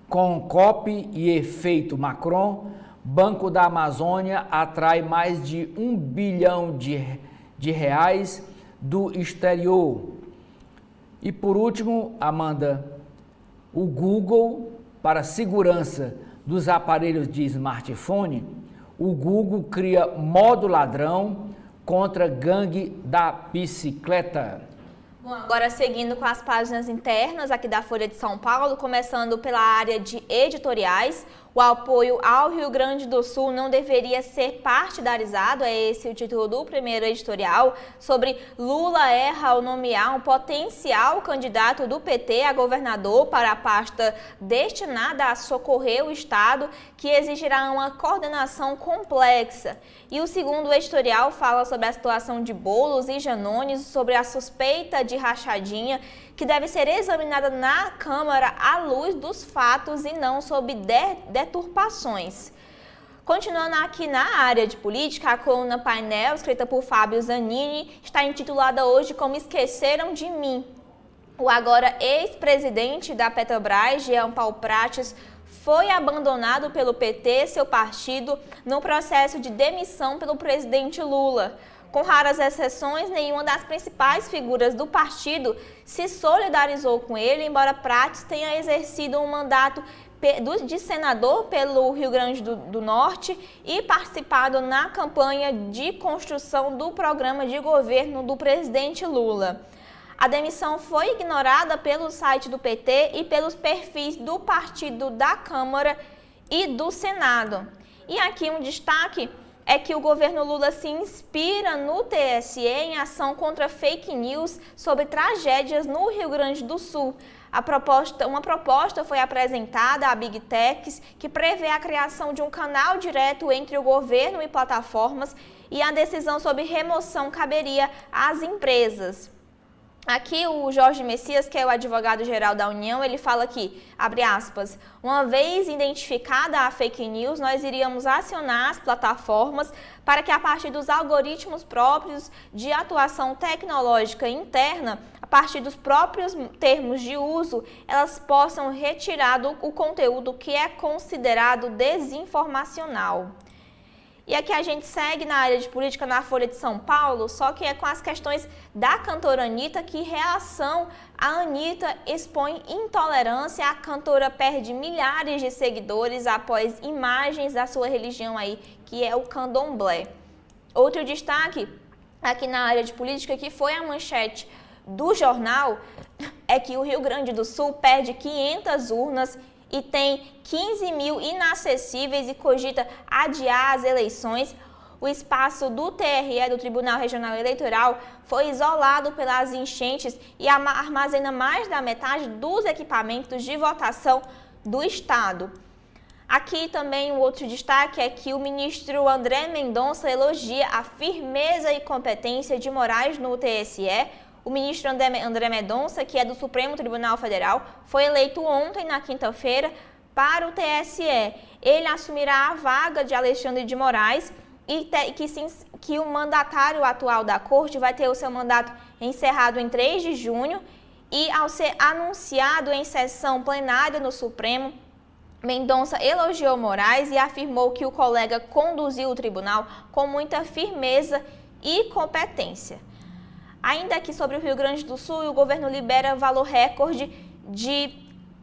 Com copy e efeito Macron, Banco da Amazônia atrai mais de 1 bilhão de reais do exterior. E por último, Amanda, o Google, para segurança dos aparelhos de smartphone, o Google cria modo ladrão contra gangue da bicicleta. Bom, agora seguindo com as páginas internas aqui da Folha de São Paulo, começando pela área de editoriais, o apoio ao Rio Grande do Sul não deveria ser partidarizado, é esse o título do primeiro editorial, sobre Lula erra ao nomear um potencial candidato do PT a governador para a pasta destinada a socorrer o Estado, que exigirá uma coordenação complexa. E o segundo editorial fala sobre a situação de Boulos e Janones, sobre a suspeita de rachadinha, que deve ser examinada na Câmara à luz dos fatos e não sob deturpações. Continuando aqui na área de política, a coluna Painel, escrita por Fábio Zanini, está intitulada hoje como Esqueceram de Mim. O agora ex-presidente da Petrobras, Jean Paul Prates, foi abandonado pelo PT, seu partido, no processo de demissão pelo presidente Lula. Com raras exceções, nenhuma das principais figuras do partido se solidarizou com ele, embora Prates tenha exercido um mandato de senador pelo Rio Grande do Norte e participado na campanha de construção do programa de governo do presidente Lula. A demissão foi ignorada pelo site do PT e pelos perfis do partido da Câmara e do Senado. E aqui um destaque é que o governo Lula se inspira no TSE em ação contra fake news sobre tragédias no Rio Grande do Sul. Uma proposta foi apresentada à Big Techs que prevê a criação de um canal direto entre o governo e plataformas, e a decisão sobre remoção caberia às empresas. Aqui o Jorge Messias, que é o advogado-geral da União, ele fala aqui, abre aspas, uma vez identificada a fake news, nós iríamos acionar as plataformas para que a partir dos algoritmos próprios de atuação tecnológica interna, a partir dos próprios termos de uso, elas possam retirar o conteúdo que é considerado desinformacional. E aqui a gente segue na área de política na Folha de São Paulo, só que é com as questões da cantora Anitta, que reação a Anitta expõe intolerância, a cantora perde milhares de seguidores após imagens da sua religião aí, que é o candomblé. Outro destaque aqui na área de política, que foi a manchete do jornal, é que o Rio Grande do Sul perde 500 urnas e tem 15 mil inacessíveis e cogita adiar as eleições. O espaço do TRE, do Tribunal Regional Eleitoral, foi isolado pelas enchentes e armazena mais da metade dos equipamentos de votação do Estado. Aqui também o outro destaque é que o ministro André Mendonça elogia a firmeza e competência de Moraes no TSE. O ministro André Mendonça, que é do Supremo Tribunal Federal, foi eleito ontem, na quinta-feira, para o TSE. Ele assumirá a vaga de Alexandre de Moraes e que o mandatário atual da Corte vai ter o seu mandato encerrado em 3 de junho e, ao ser anunciado em sessão plenária no Supremo, Mendonça elogiou Moraes e afirmou que o colega conduziu o tribunal com muita firmeza e competência. Ainda aqui sobre o Rio Grande do Sul, o governo libera valor recorde de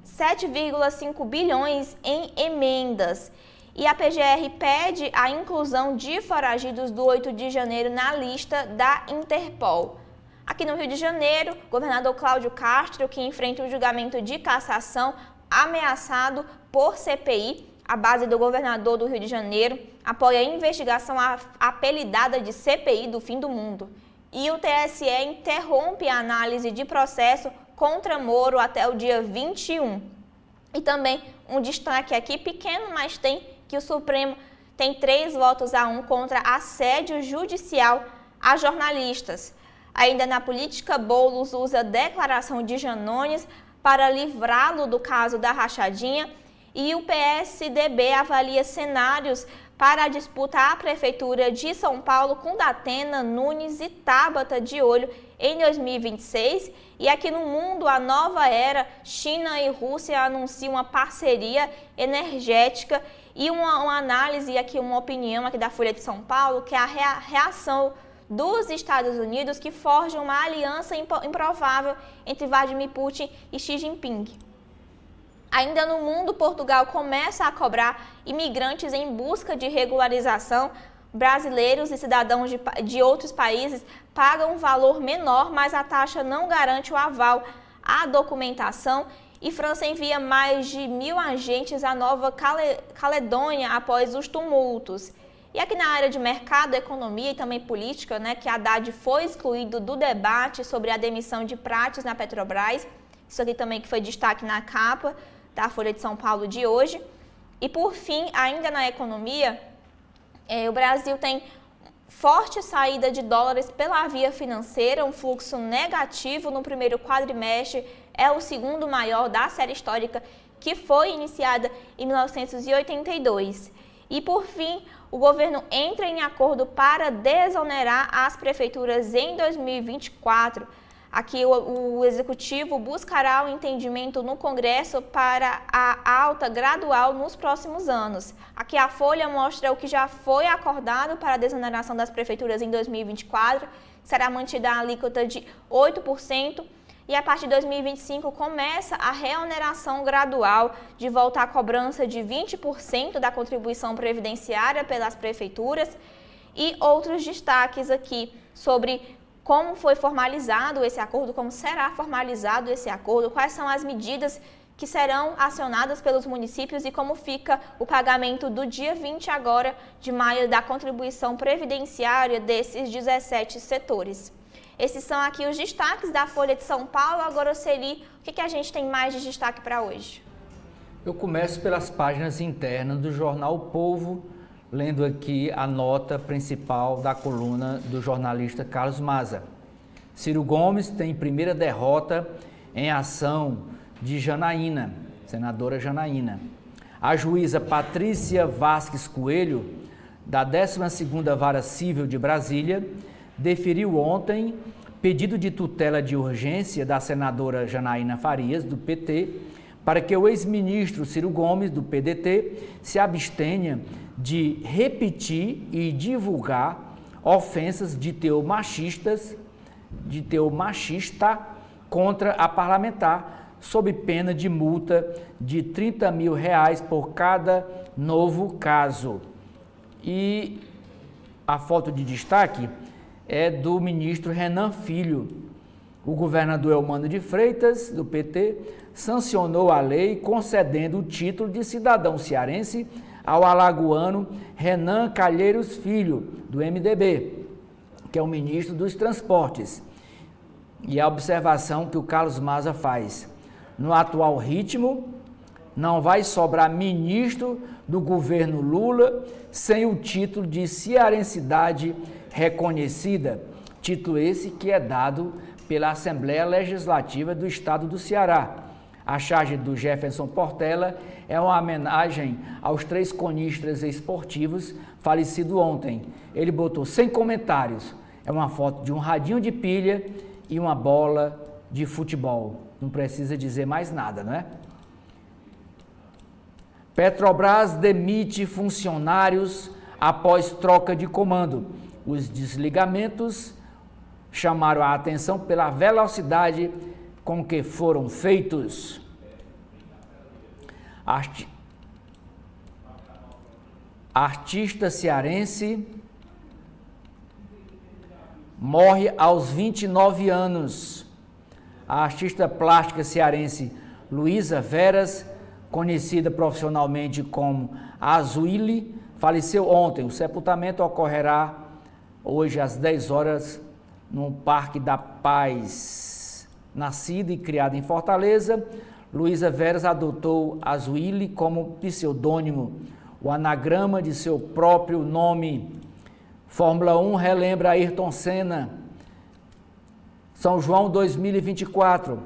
7,5 bilhões em emendas. E a PGR pede a inclusão de foragidos do 8 de janeiro na lista da Interpol. Aqui no Rio de Janeiro, o governador Cláudio Castro, que enfrenta o julgamento de cassação, ameaçado por CPI, a base do governador do Rio de Janeiro, apoia a investigação apelidada de CPI do fim do mundo. E o TSE interrompe a análise de processo contra Moro até o dia 21. E também um destaque aqui, pequeno, mas tem, que o Supremo tem 3 votos a 1 contra assédio judicial a jornalistas. Ainda na política, Boulos usa a declaração de Janones para livrá-lo do caso da rachadinha. E o PSDB avalia cenários para a disputa à Prefeitura de São Paulo com Datena, Nunes e Tabata de olho em 2026. E aqui no mundo, a nova era, China e Rússia anunciam uma parceria energética e uma análise, aqui uma opinião aqui da Folha de São Paulo, que é a reação dos Estados Unidos que forjam uma aliança improvável entre Vladimir Putin e Xi Jinping. Ainda no mundo, Portugal começa a cobrar imigrantes em busca de regularização. Brasileiros e cidadãos de outros países pagam um valor menor, mas a taxa não garante o aval à documentação. E França envia mais de 1.000 agentes à Nova Caledônia após os tumultos. E aqui na área de mercado, economia e também política, que Haddad foi excluído do debate sobre a demissão de Prates na Petrobras. Isso aqui também que foi destaque na capa da Folha de São Paulo de hoje. E por fim, ainda na economia, o Brasil tem forte saída de dólares pela via financeira, um fluxo negativo no primeiro quadrimestre, é o segundo maior da série histórica, que foi iniciada em 1982. E por fim, o governo entra em acordo para desonerar as prefeituras em 2024. Aqui o Executivo buscará o entendimento no Congresso para a alta gradual nos próximos anos. Aqui a Folha mostra o que já foi acordado para a desoneração das prefeituras em 2024, será mantida a alíquota de 8%, e a partir de 2025 começa a reoneração gradual de volta à cobrança de 20% da contribuição previdenciária pelas prefeituras. E outros destaques aqui sobre como foi formalizado esse acordo, como será formalizado esse acordo, quais são as medidas que serão acionadas pelos municípios e como fica o pagamento do dia 20 agora de maio da contribuição previdenciária desses 17 setores. Esses são aqui os destaques da Folha de São Paulo. Agora, Celi, o que a gente tem mais de destaque para hoje? Eu começo pelas páginas internas do jornal O Povo, lendo aqui a nota principal da coluna do jornalista Carlos Maza. Ciro Gomes tem primeira derrota em ação de Janaína, senadora Janaína. A juíza Patrícia Vasques Coelho, da 12ª Vara Civil de Brasília, deferiu ontem pedido de tutela de urgência da senadora Janaína Farias, do PT, para que o ex-ministro Ciro Gomes, do PDT, se abstenha de repetir e divulgar ofensas de teor machista contra a parlamentar, sob pena de multa de R$30 mil por cada novo caso. E a foto de destaque é do ministro Renan Filho. O governador Eumano de Freitas, do PT, sancionou a lei concedendo o título de cidadão cearense ao alagoano Renan Calheiros Filho, do MDB, que é o ministro dos Transportes. E a observação que o Carlos Maza faz: no atual ritmo, não vai sobrar ministro do governo Lula sem o título de cearensidade reconhecida, título esse que é dado pela Assembleia Legislativa do Estado do Ceará. A charge do Jefferson Portela é uma homenagem aos 3 cronistas esportivos falecidos ontem. Ele botou sem comentários. É uma foto de um radinho de pilha e uma bola de futebol. Não precisa dizer mais nada, não é? Petrobras demite funcionários após troca de comando. Os desligamentos chamaram a atenção pela velocidade com que foram feitos. Artista cearense morre aos 29 anos. A artista plástica cearense Luísa Veras, conhecida profissionalmente como Azuile, faleceu ontem. O sepultamento ocorrerá hoje às 10 horas no Parque da Paz. Nascida e criada em Fortaleza, Luísa Veras adotou Azuile como pseudônimo, o anagrama de seu próprio nome. Fórmula 1 relembra Ayrton Senna. São João 2024.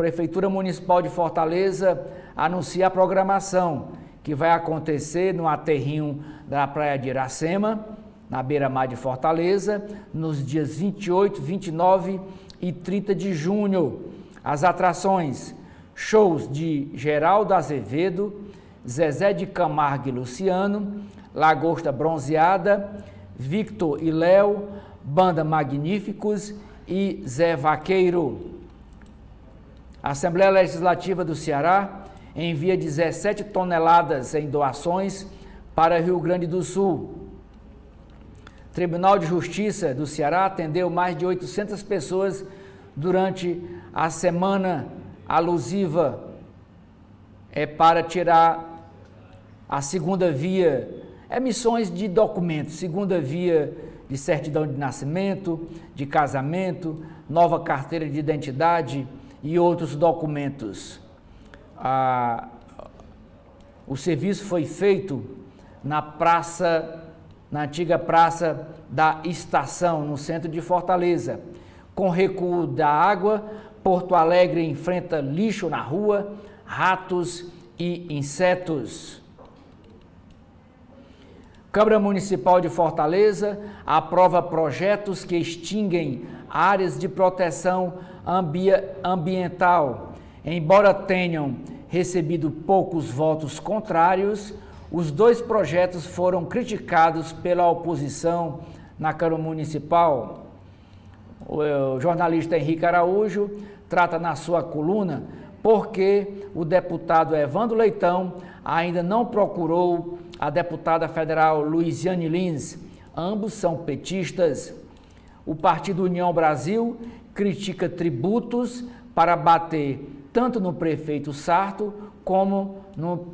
Prefeitura Municipal de Fortaleza anuncia a programação que vai acontecer no aterrinho da Praia de Iracema, na beira-mar de Fortaleza, nos dias 28, 29 e 30 de junho. As atrações: shows de Geraldo Azevedo, Zezé de Camargo e Luciano, Lagosta Bronzeada, Victor e Léo, Banda Magníficos e Zé Vaqueiro. A Assembleia Legislativa do Ceará envia 17 toneladas em doações para Rio Grande do Sul. Tribunal de Justiça do Ceará atendeu mais de 800 pessoas durante a semana alusiva para tirar a segunda via, emissões de documentos, segunda via de certidão de nascimento, de casamento, nova carteira de identidade e outros documentos. O serviço foi feito na antiga Praça da Estação, no centro de Fortaleza. Com recuo da água, Porto Alegre enfrenta lixo na rua, ratos e insetos. Câmara Municipal de Fortaleza aprova projetos que extinguem áreas de proteção ambiental. Embora tenham recebido poucos votos contrários, os dois projetos foram criticados pela oposição na Câmara Municipal. O jornalista Henrique Araújo trata na sua coluna porque o deputado Evandro Leitão ainda não procurou a deputada federal Luiziane Lins. Ambos são petistas. O Partido União Brasil critica tributos para bater tanto no prefeito Sarto como no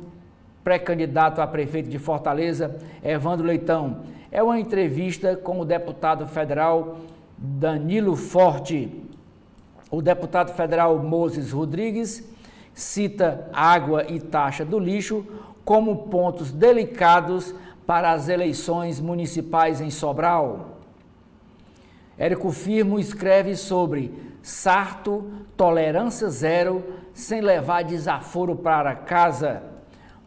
pré-candidato a prefeito de Fortaleza, Evandro Leitão. É uma entrevista com o deputado federal Danilo Forte. O deputado federal Moses Rodrigues cita água e taxa do lixo como pontos delicados para as eleições municipais em Sobral. Érico Firmo escreve sobre Sarto, tolerância zero, sem levar desaforo para casa.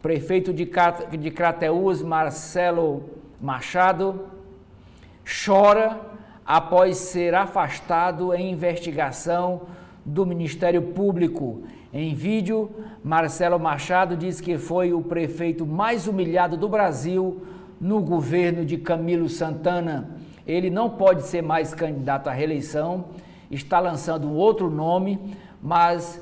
Prefeito de Crateús, Marcelo Machado, chora após ser afastado em investigação do Ministério Público. Em vídeo, Marcelo Machado diz que foi o prefeito mais humilhado do Brasil no governo de Camilo Santana. Ele não pode ser mais candidato à reeleição, está lançando um outro nome, mas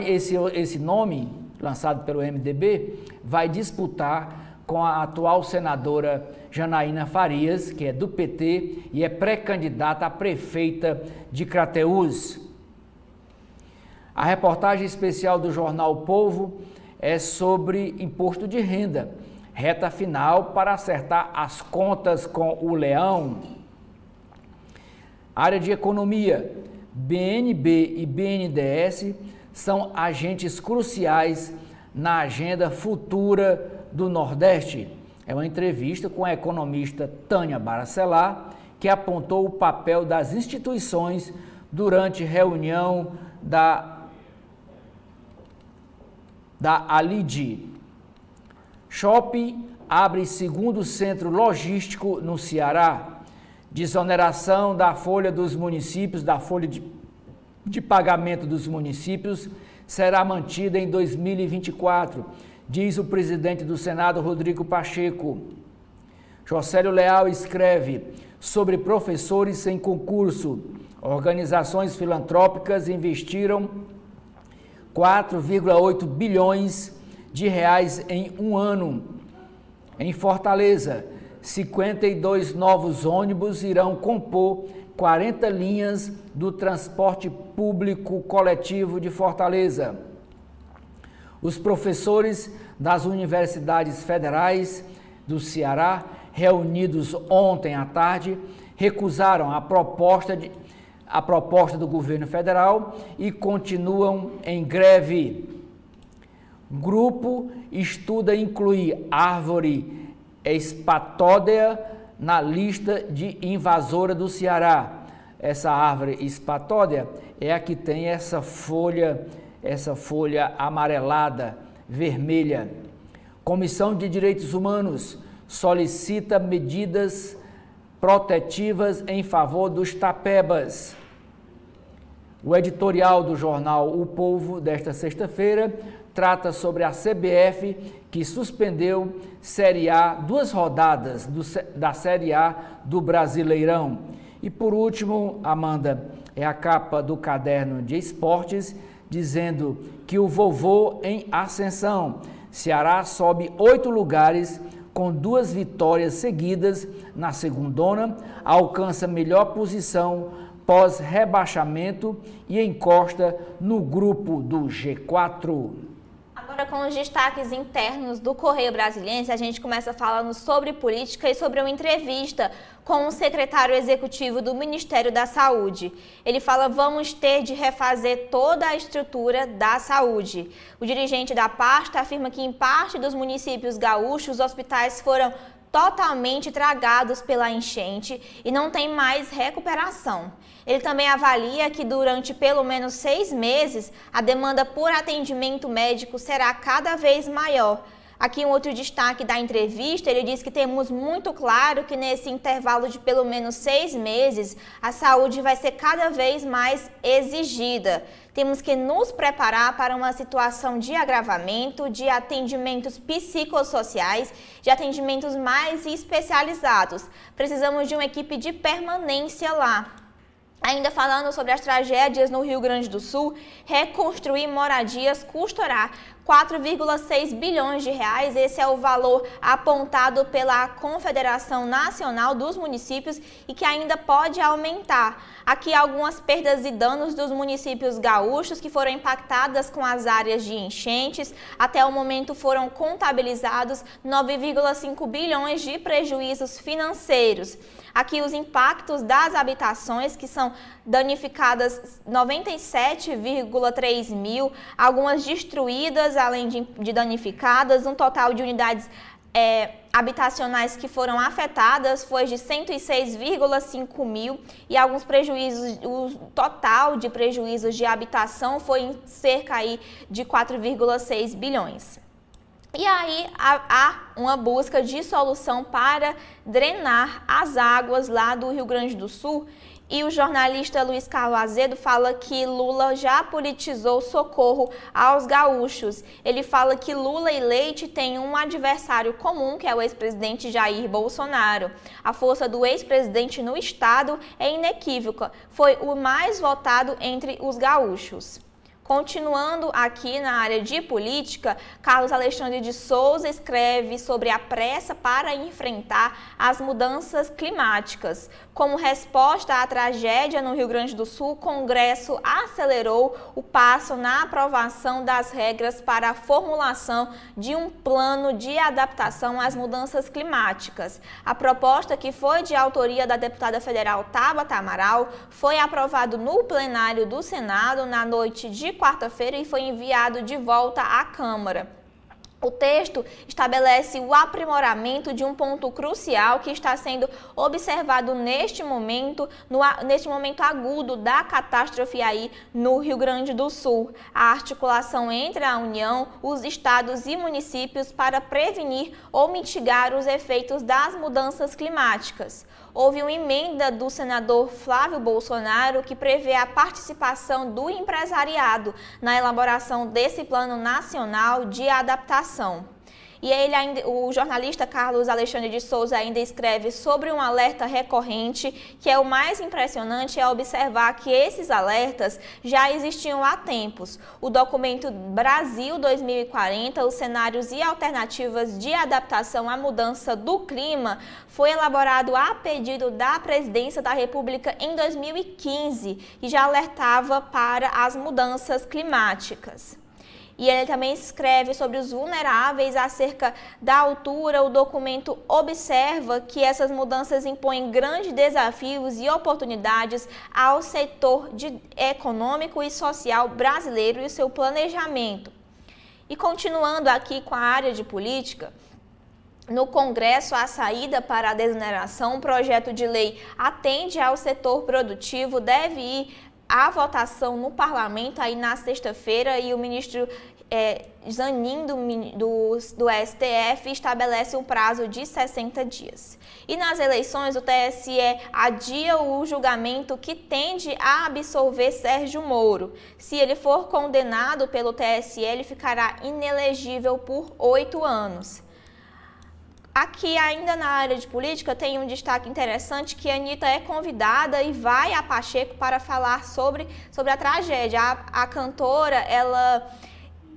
esse nome, lançado pelo MDB, vai disputar com a atual senadora Janaína Farias, que é do PT e é pré-candidata a prefeita de Crateús. A reportagem especial do jornal O Povo é sobre imposto de renda, reta final para acertar as contas com o Leão. Área de economia, BNB e BNDES são agentes cruciais na agenda futura do Nordeste. É uma entrevista com a economista Tânia Baracelar, que apontou o papel das instituições durante reunião da ALIDI. Shopping abre segundo centro logístico no Ceará. Desoneração da folha dos municípios, da folha de pagamento dos municípios, será mantida em 2024, diz o presidente do Senado, Rodrigo Pacheco. Jocélio Leal escreve sobre professores sem concurso. Organizações filantrópicas investiram 4,8 bilhões de reais em um ano. Em Fortaleza, 52 novos ônibus irão compor 40 linhas do transporte público coletivo de Fortaleza. Os professores das universidades federais do Ceará, reunidos ontem à tarde, recusaram a proposta do governo federal e continuam em greve. Grupo estuda incluir árvore espatódea na lista de invasora do Ceará. Essa árvore espatódea é a que tem essa folha essa folha amarelada, vermelha. Comissão de Direitos Humanos solicita medidas protetivas em favor dos tapebas. O editorial do jornal O Povo desta sexta-feira trata sobre a CBF que suspendeu Série A, 2 rodadas da Série A do Brasileirão. E por último, Amanda, é a capa do caderno de esportes dizendo que o vovô em ascensão. Ceará sobe 8 lugares com 2 vitórias seguidas na segundona, alcança melhor posição pós-rebaixamento e encosta no grupo do G4. Agora, com os destaques internos do Correio Brasiliense, a gente começa falando sobre política e sobre uma entrevista com o secretário executivo do Ministério da Saúde. Ele fala: vamos ter de refazer toda a estrutura da saúde. O dirigente da pasta afirma que em parte dos municípios gaúchos, os hospitais foram totalmente tragados pela enchente e não tem mais recuperação. Ele também avalia que durante pelo menos 6 meses a demanda por atendimento médico será cada vez maior. Aqui um outro destaque da entrevista, ele diz que temos muito claro que nesse intervalo de pelo menos 6 meses a saúde vai ser cada vez mais exigida. Temos que nos preparar para uma situação de agravamento, de atendimentos psicossociais, de atendimentos mais especializados. Precisamos de uma equipe de permanência lá. Ainda falando sobre as tragédias no Rio Grande do Sul, reconstruir moradias custará 4,6 bilhões de reais. Esse é o valor apontado pela Confederação Nacional dos Municípios e que ainda pode aumentar. Aqui algumas perdas e danos dos municípios gaúchos que foram impactadas com as áreas de enchentes. Até o momento foram contabilizados 9,5 bilhões de prejuízos financeiros. Aqui os impactos das habitações que são danificadas 97,3 mil, algumas destruídas além de danificadas, um total de unidades habitacionais que foram afetadas foi de 106,5 mil e alguns prejuízos, o total de prejuízos de habitação foi em cerca aí de 4,6 bilhões. E aí há uma busca de solução para drenar as águas lá do Rio Grande do Sul. E o jornalista Luiz Carlos Azedo fala que Lula já politizou socorro aos gaúchos. Ele fala que Lula e Leite têm um adversário comum, que é o ex-presidente Jair Bolsonaro. A força do ex-presidente no estado é inequívoca. Foi o mais votado entre os gaúchos. Continuando aqui na área de política, Carlos Alexandre de Souza escreve sobre a pressa para enfrentar as mudanças climáticas. Como resposta à tragédia no Rio Grande do Sul, o Congresso acelerou o passo na aprovação das regras para a formulação de um plano de adaptação às mudanças climáticas. A proposta, que foi de autoria da deputada federal Tabata Amaral, foi aprovado no plenário do Senado na noite de quarta-feira e foi enviado de volta à Câmara. O texto estabelece o aprimoramento de um ponto crucial que está sendo observado neste momento agudo da catástrofe aí no Rio Grande do Sul. A articulação entre a União, os estados e municípios para prevenir ou mitigar os efeitos das mudanças climáticas. Houve uma emenda do senador Flávio Bolsonaro que prevê a participação do empresariado na elaboração desse Plano Nacional de Adaptação. E o jornalista Carlos Alexandre de Souza ainda escreve sobre um alerta recorrente, que é o mais impressionante é observar que esses alertas já existiam há tempos. O documento Brasil 2040, os cenários e alternativas de adaptação à mudança do clima, foi elaborado a pedido da Presidência da República em 2015 e já alertava para as mudanças climáticas. E ele também escreve sobre os vulneráveis acerca da altura. O documento observa que essas mudanças impõem grandes desafios e oportunidades ao setor econômico e social brasileiro e seu planejamento. E continuando aqui com a área de política, no Congresso, a saída para a desoneração, um projeto de lei atende ao setor produtivo, deve ir à votação no parlamento aí na sexta-feira e o ministro Zanin do STF estabelece um prazo de 60 dias. E nas eleições, o TSE adia o julgamento que tende a absolver Sérgio Moro. Se ele for condenado pelo TSE, ele ficará inelegível por 8 anos. Aqui, ainda na área de política, tem um destaque interessante que a Anitta é convidada e vai a Pacheco para falar sobre a tragédia. A cantora, ela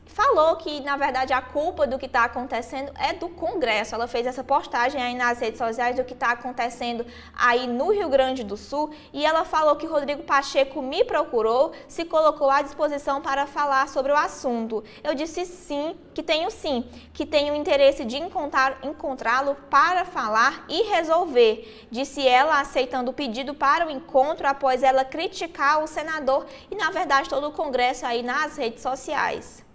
falou que, na verdade, a culpa do que está acontecendo é do Congresso. Ela fez essa postagem aí nas redes sociais do que está acontecendo aí no Rio Grande do Sul e ela falou que Rodrigo Pacheco me procurou, se colocou à disposição para falar sobre o assunto. Eu disse sim, que tenho interesse de encontrá-lo para falar e resolver, disse ela, aceitando o pedido para o encontro após ela criticar o senador e, na verdade, todo o Congresso aí nas redes sociais.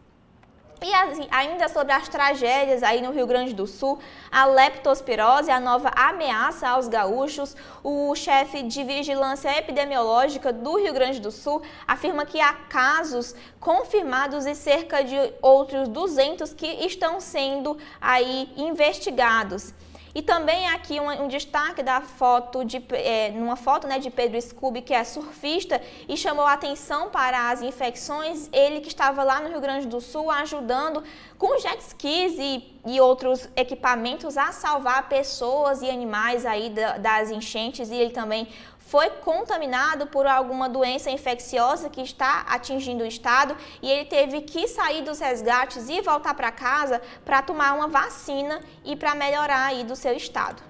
E ainda sobre as tragédias aí no Rio Grande do Sul, a leptospirose, a nova ameaça aos gaúchos, o chefe de vigilância epidemiológica do Rio Grande do Sul afirma que há casos confirmados e cerca de outros 200 que estão sendo aí investigados. E também aqui um destaque da foto de Pedro Scooby, que é surfista, e chamou a atenção para as infecções. Ele que estava lá no Rio Grande do Sul ajudando com jet skis e outros equipamentos a salvar pessoas e animais aí das enchentes, e ele também foi contaminado por alguma doença infecciosa que está atingindo o estado e ele teve que sair dos resgates e voltar para casa para tomar uma vacina e para melhorar aí do seu estado.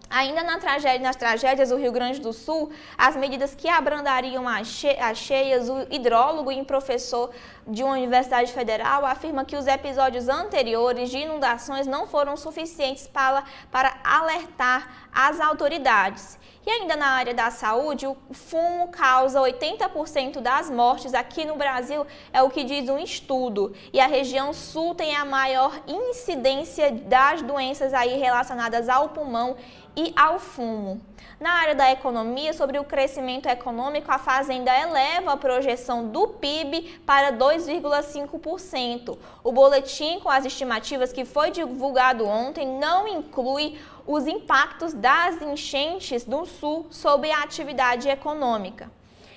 Ainda nas tragédias do Rio Grande do Sul, as medidas que abrandariam as cheias, o hidrólogo e professor de uma universidade federal afirma que os episódios anteriores de inundações não foram suficientes para alertar as autoridades. E ainda na área da saúde, o fumo causa 80% das mortes aqui no Brasil, é o que diz um estudo. E a região sul tem a maior incidência das doenças aí relacionadas ao pulmão e ao fumo. Na área da economia, sobre o crescimento econômico, a Fazenda eleva a projeção do PIB para 2,5%. O boletim com as estimativas que foi divulgado ontem não inclui os impactos das enchentes do sul sobre a atividade econômica.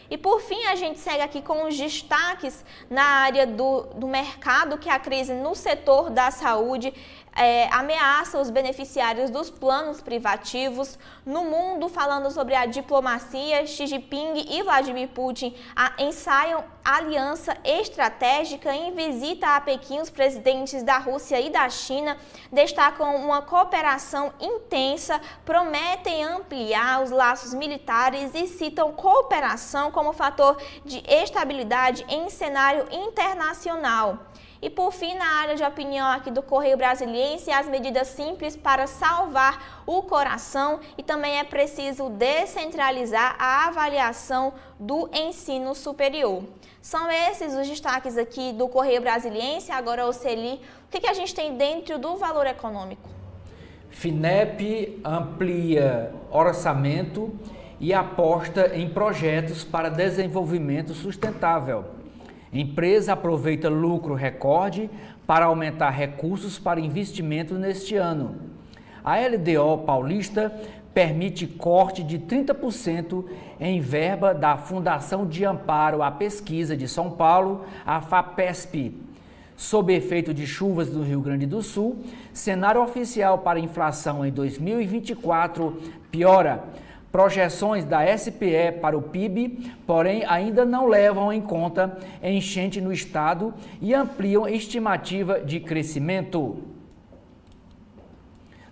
E por fim, a gente segue aqui com os destaques na área do mercado, que a crise no setor da saúde ameaça os beneficiários dos planos privativos. No mundo, falando sobre a diplomacia, Xi Jinping e Vladimir Putin ensaiam aliança estratégica. Em visita a Pequim, os presidentes da Rússia e da China destacam uma cooperação intensa, prometem ampliar os laços militares e citam cooperação como fator de estabilidade em cenário internacional. E por fim, na área de opinião aqui do Correio Brasiliense, as medidas simples para salvar o coração e também é preciso descentralizar a avaliação do ensino superior. São esses os destaques aqui do Correio Brasiliense. Agora, Oceli, o que a gente tem dentro do valor econômico? FINEP amplia orçamento e aposta em projetos para desenvolvimento sustentável. Empresa aproveita lucro recorde para aumentar recursos para investimento neste ano. A LDO paulista permite corte de 30% em verba da Fundação de Amparo à Pesquisa de São Paulo, a FAPESP. Sob efeito de chuvas do Rio Grande do Sul, cenário oficial para inflação em 2024 piora. Projeções da SPE para o PIB, porém, ainda não levam em conta enchente no estado e ampliam a estimativa de crescimento.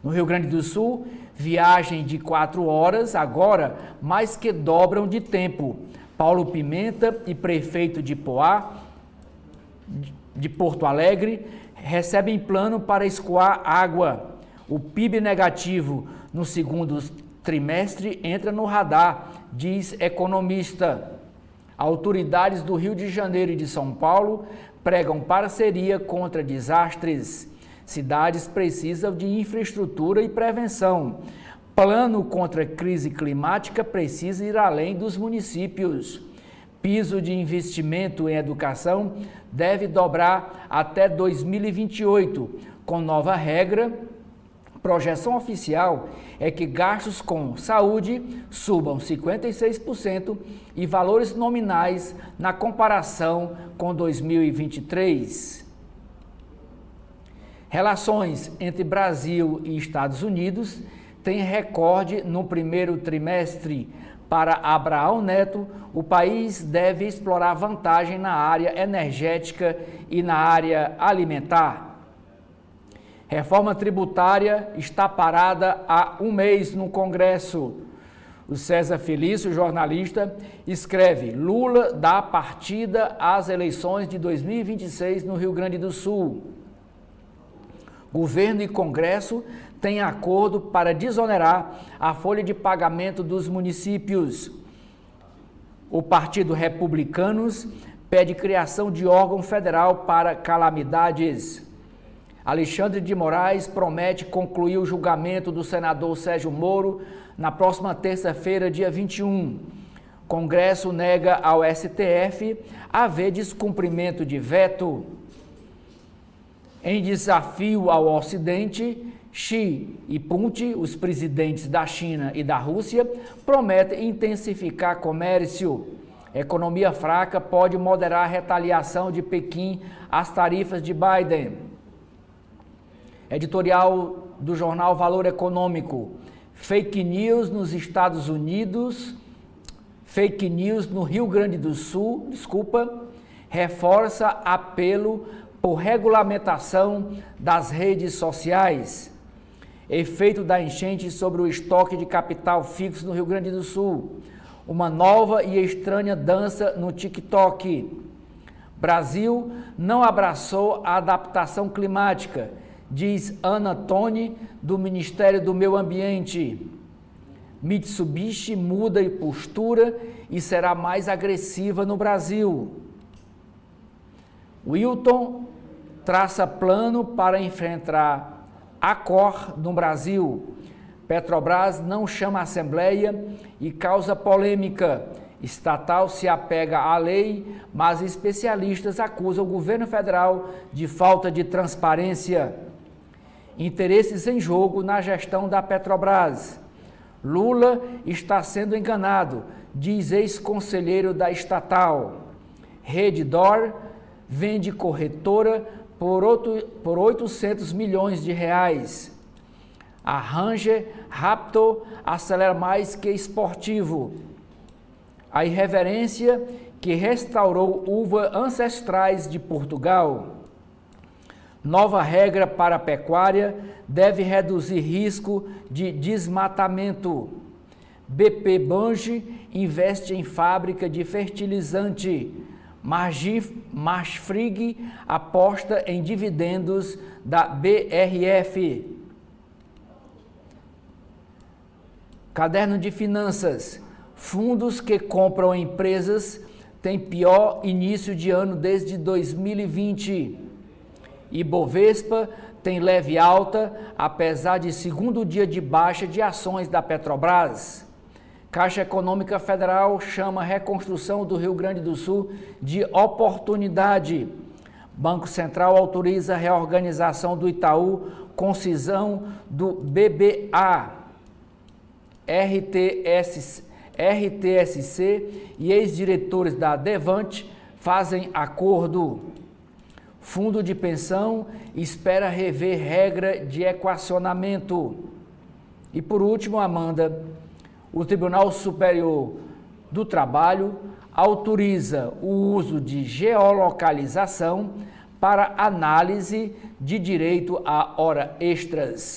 No Rio Grande do Sul, viagem de 4 horas, agora mais que dobram de tempo. Paulo Pimenta e prefeito de Poá, de Porto Alegre, recebem plano para escoar água. O PIB negativo no segundo trimestre entra no radar, diz economista. Autoridades do Rio de Janeiro e de São Paulo pregam parceria contra desastres. Cidades precisam de infraestrutura e prevenção. Plano contra a crise climática precisa ir além dos municípios. piso de investimento em educação deve dobrar até 2028. Com nova regra, projeção oficial é que gastos com saúde subam 56% e valores nominais na comparação com 2023. Relações entre Brasil e Estados Unidos têm recorde no primeiro trimestre. Para Abraão Neto, o país deve explorar vantagem na área energética e na área alimentar. Reforma tributária está parada há um mês no Congresso. O César Felício, jornalista, escreve: Lula dá partida às eleições de 2026 no Rio Grande do Sul. Governo e Congresso têm acordo para desonerar a folha de pagamento dos municípios. O Partido Republicanos pede criação de órgão federal para calamidades. Alexandre de Moraes promete concluir o julgamento do senador Sérgio Moro na próxima terça-feira, dia 21. Congresso nega ao STF haver descumprimento de veto. Em desafio ao Ocidente, Xi e Putin, os presidentes da China e da Rússia, prometem intensificar comércio. Economia fraca pode moderar a retaliação de Pequim às tarifas de Biden. Editorial do jornal Valor Econômico: fake news nos Estados Unidos, fake news no Rio Grande do Sul, reforça apelo por regulamentação das redes sociais. Efeito da enchente sobre o estoque de capital fixo no Rio Grande do Sul. Uma nova e estranha dança no TikTok. Brasil não abraçou a adaptação climática, diz Ana Toni, do Ministério do Meio Ambiente. Mitsubishi muda de postura e será mais agressiva no Brasil. Wilton traça plano para enfrentar a Cor no Brasil. Petrobras não chama a Assembleia e causa polêmica. Estatal se apega à lei, mas especialistas acusam o governo federal de falta de transparência. Interesses em jogo na gestão da Petrobras. Lula está sendo enganado, diz ex-conselheiro da estatal. Redditor vende corretora por 800 milhões de reais. A Ranger Raptor acelera mais que esportivo. A irreverência que restaurou uvas ancestrais de Portugal. Nova regra para a pecuária deve reduzir risco de desmatamento. BP Bunge investe em fábrica de fertilizante. Marfrig aposta em dividendos da BRF. Caderno de finanças. Fundos que compram empresas têm pior início de ano desde 2020. Ibovespa tem leve alta, apesar de segundo dia de baixa de ações da Petrobras. Caixa Econômica Federal chama a reconstrução do Rio Grande do Sul de oportunidade. Banco Central autoriza a reorganização do Itaú com cisão do BBA. RTSC e ex-diretores da Devante fazem acordo. Fundo de pensão espera rever regra de equacionamento. E por último, Amanda, o Tribunal Superior do Trabalho autoriza o uso de geolocalização para análise de direito a horas extras.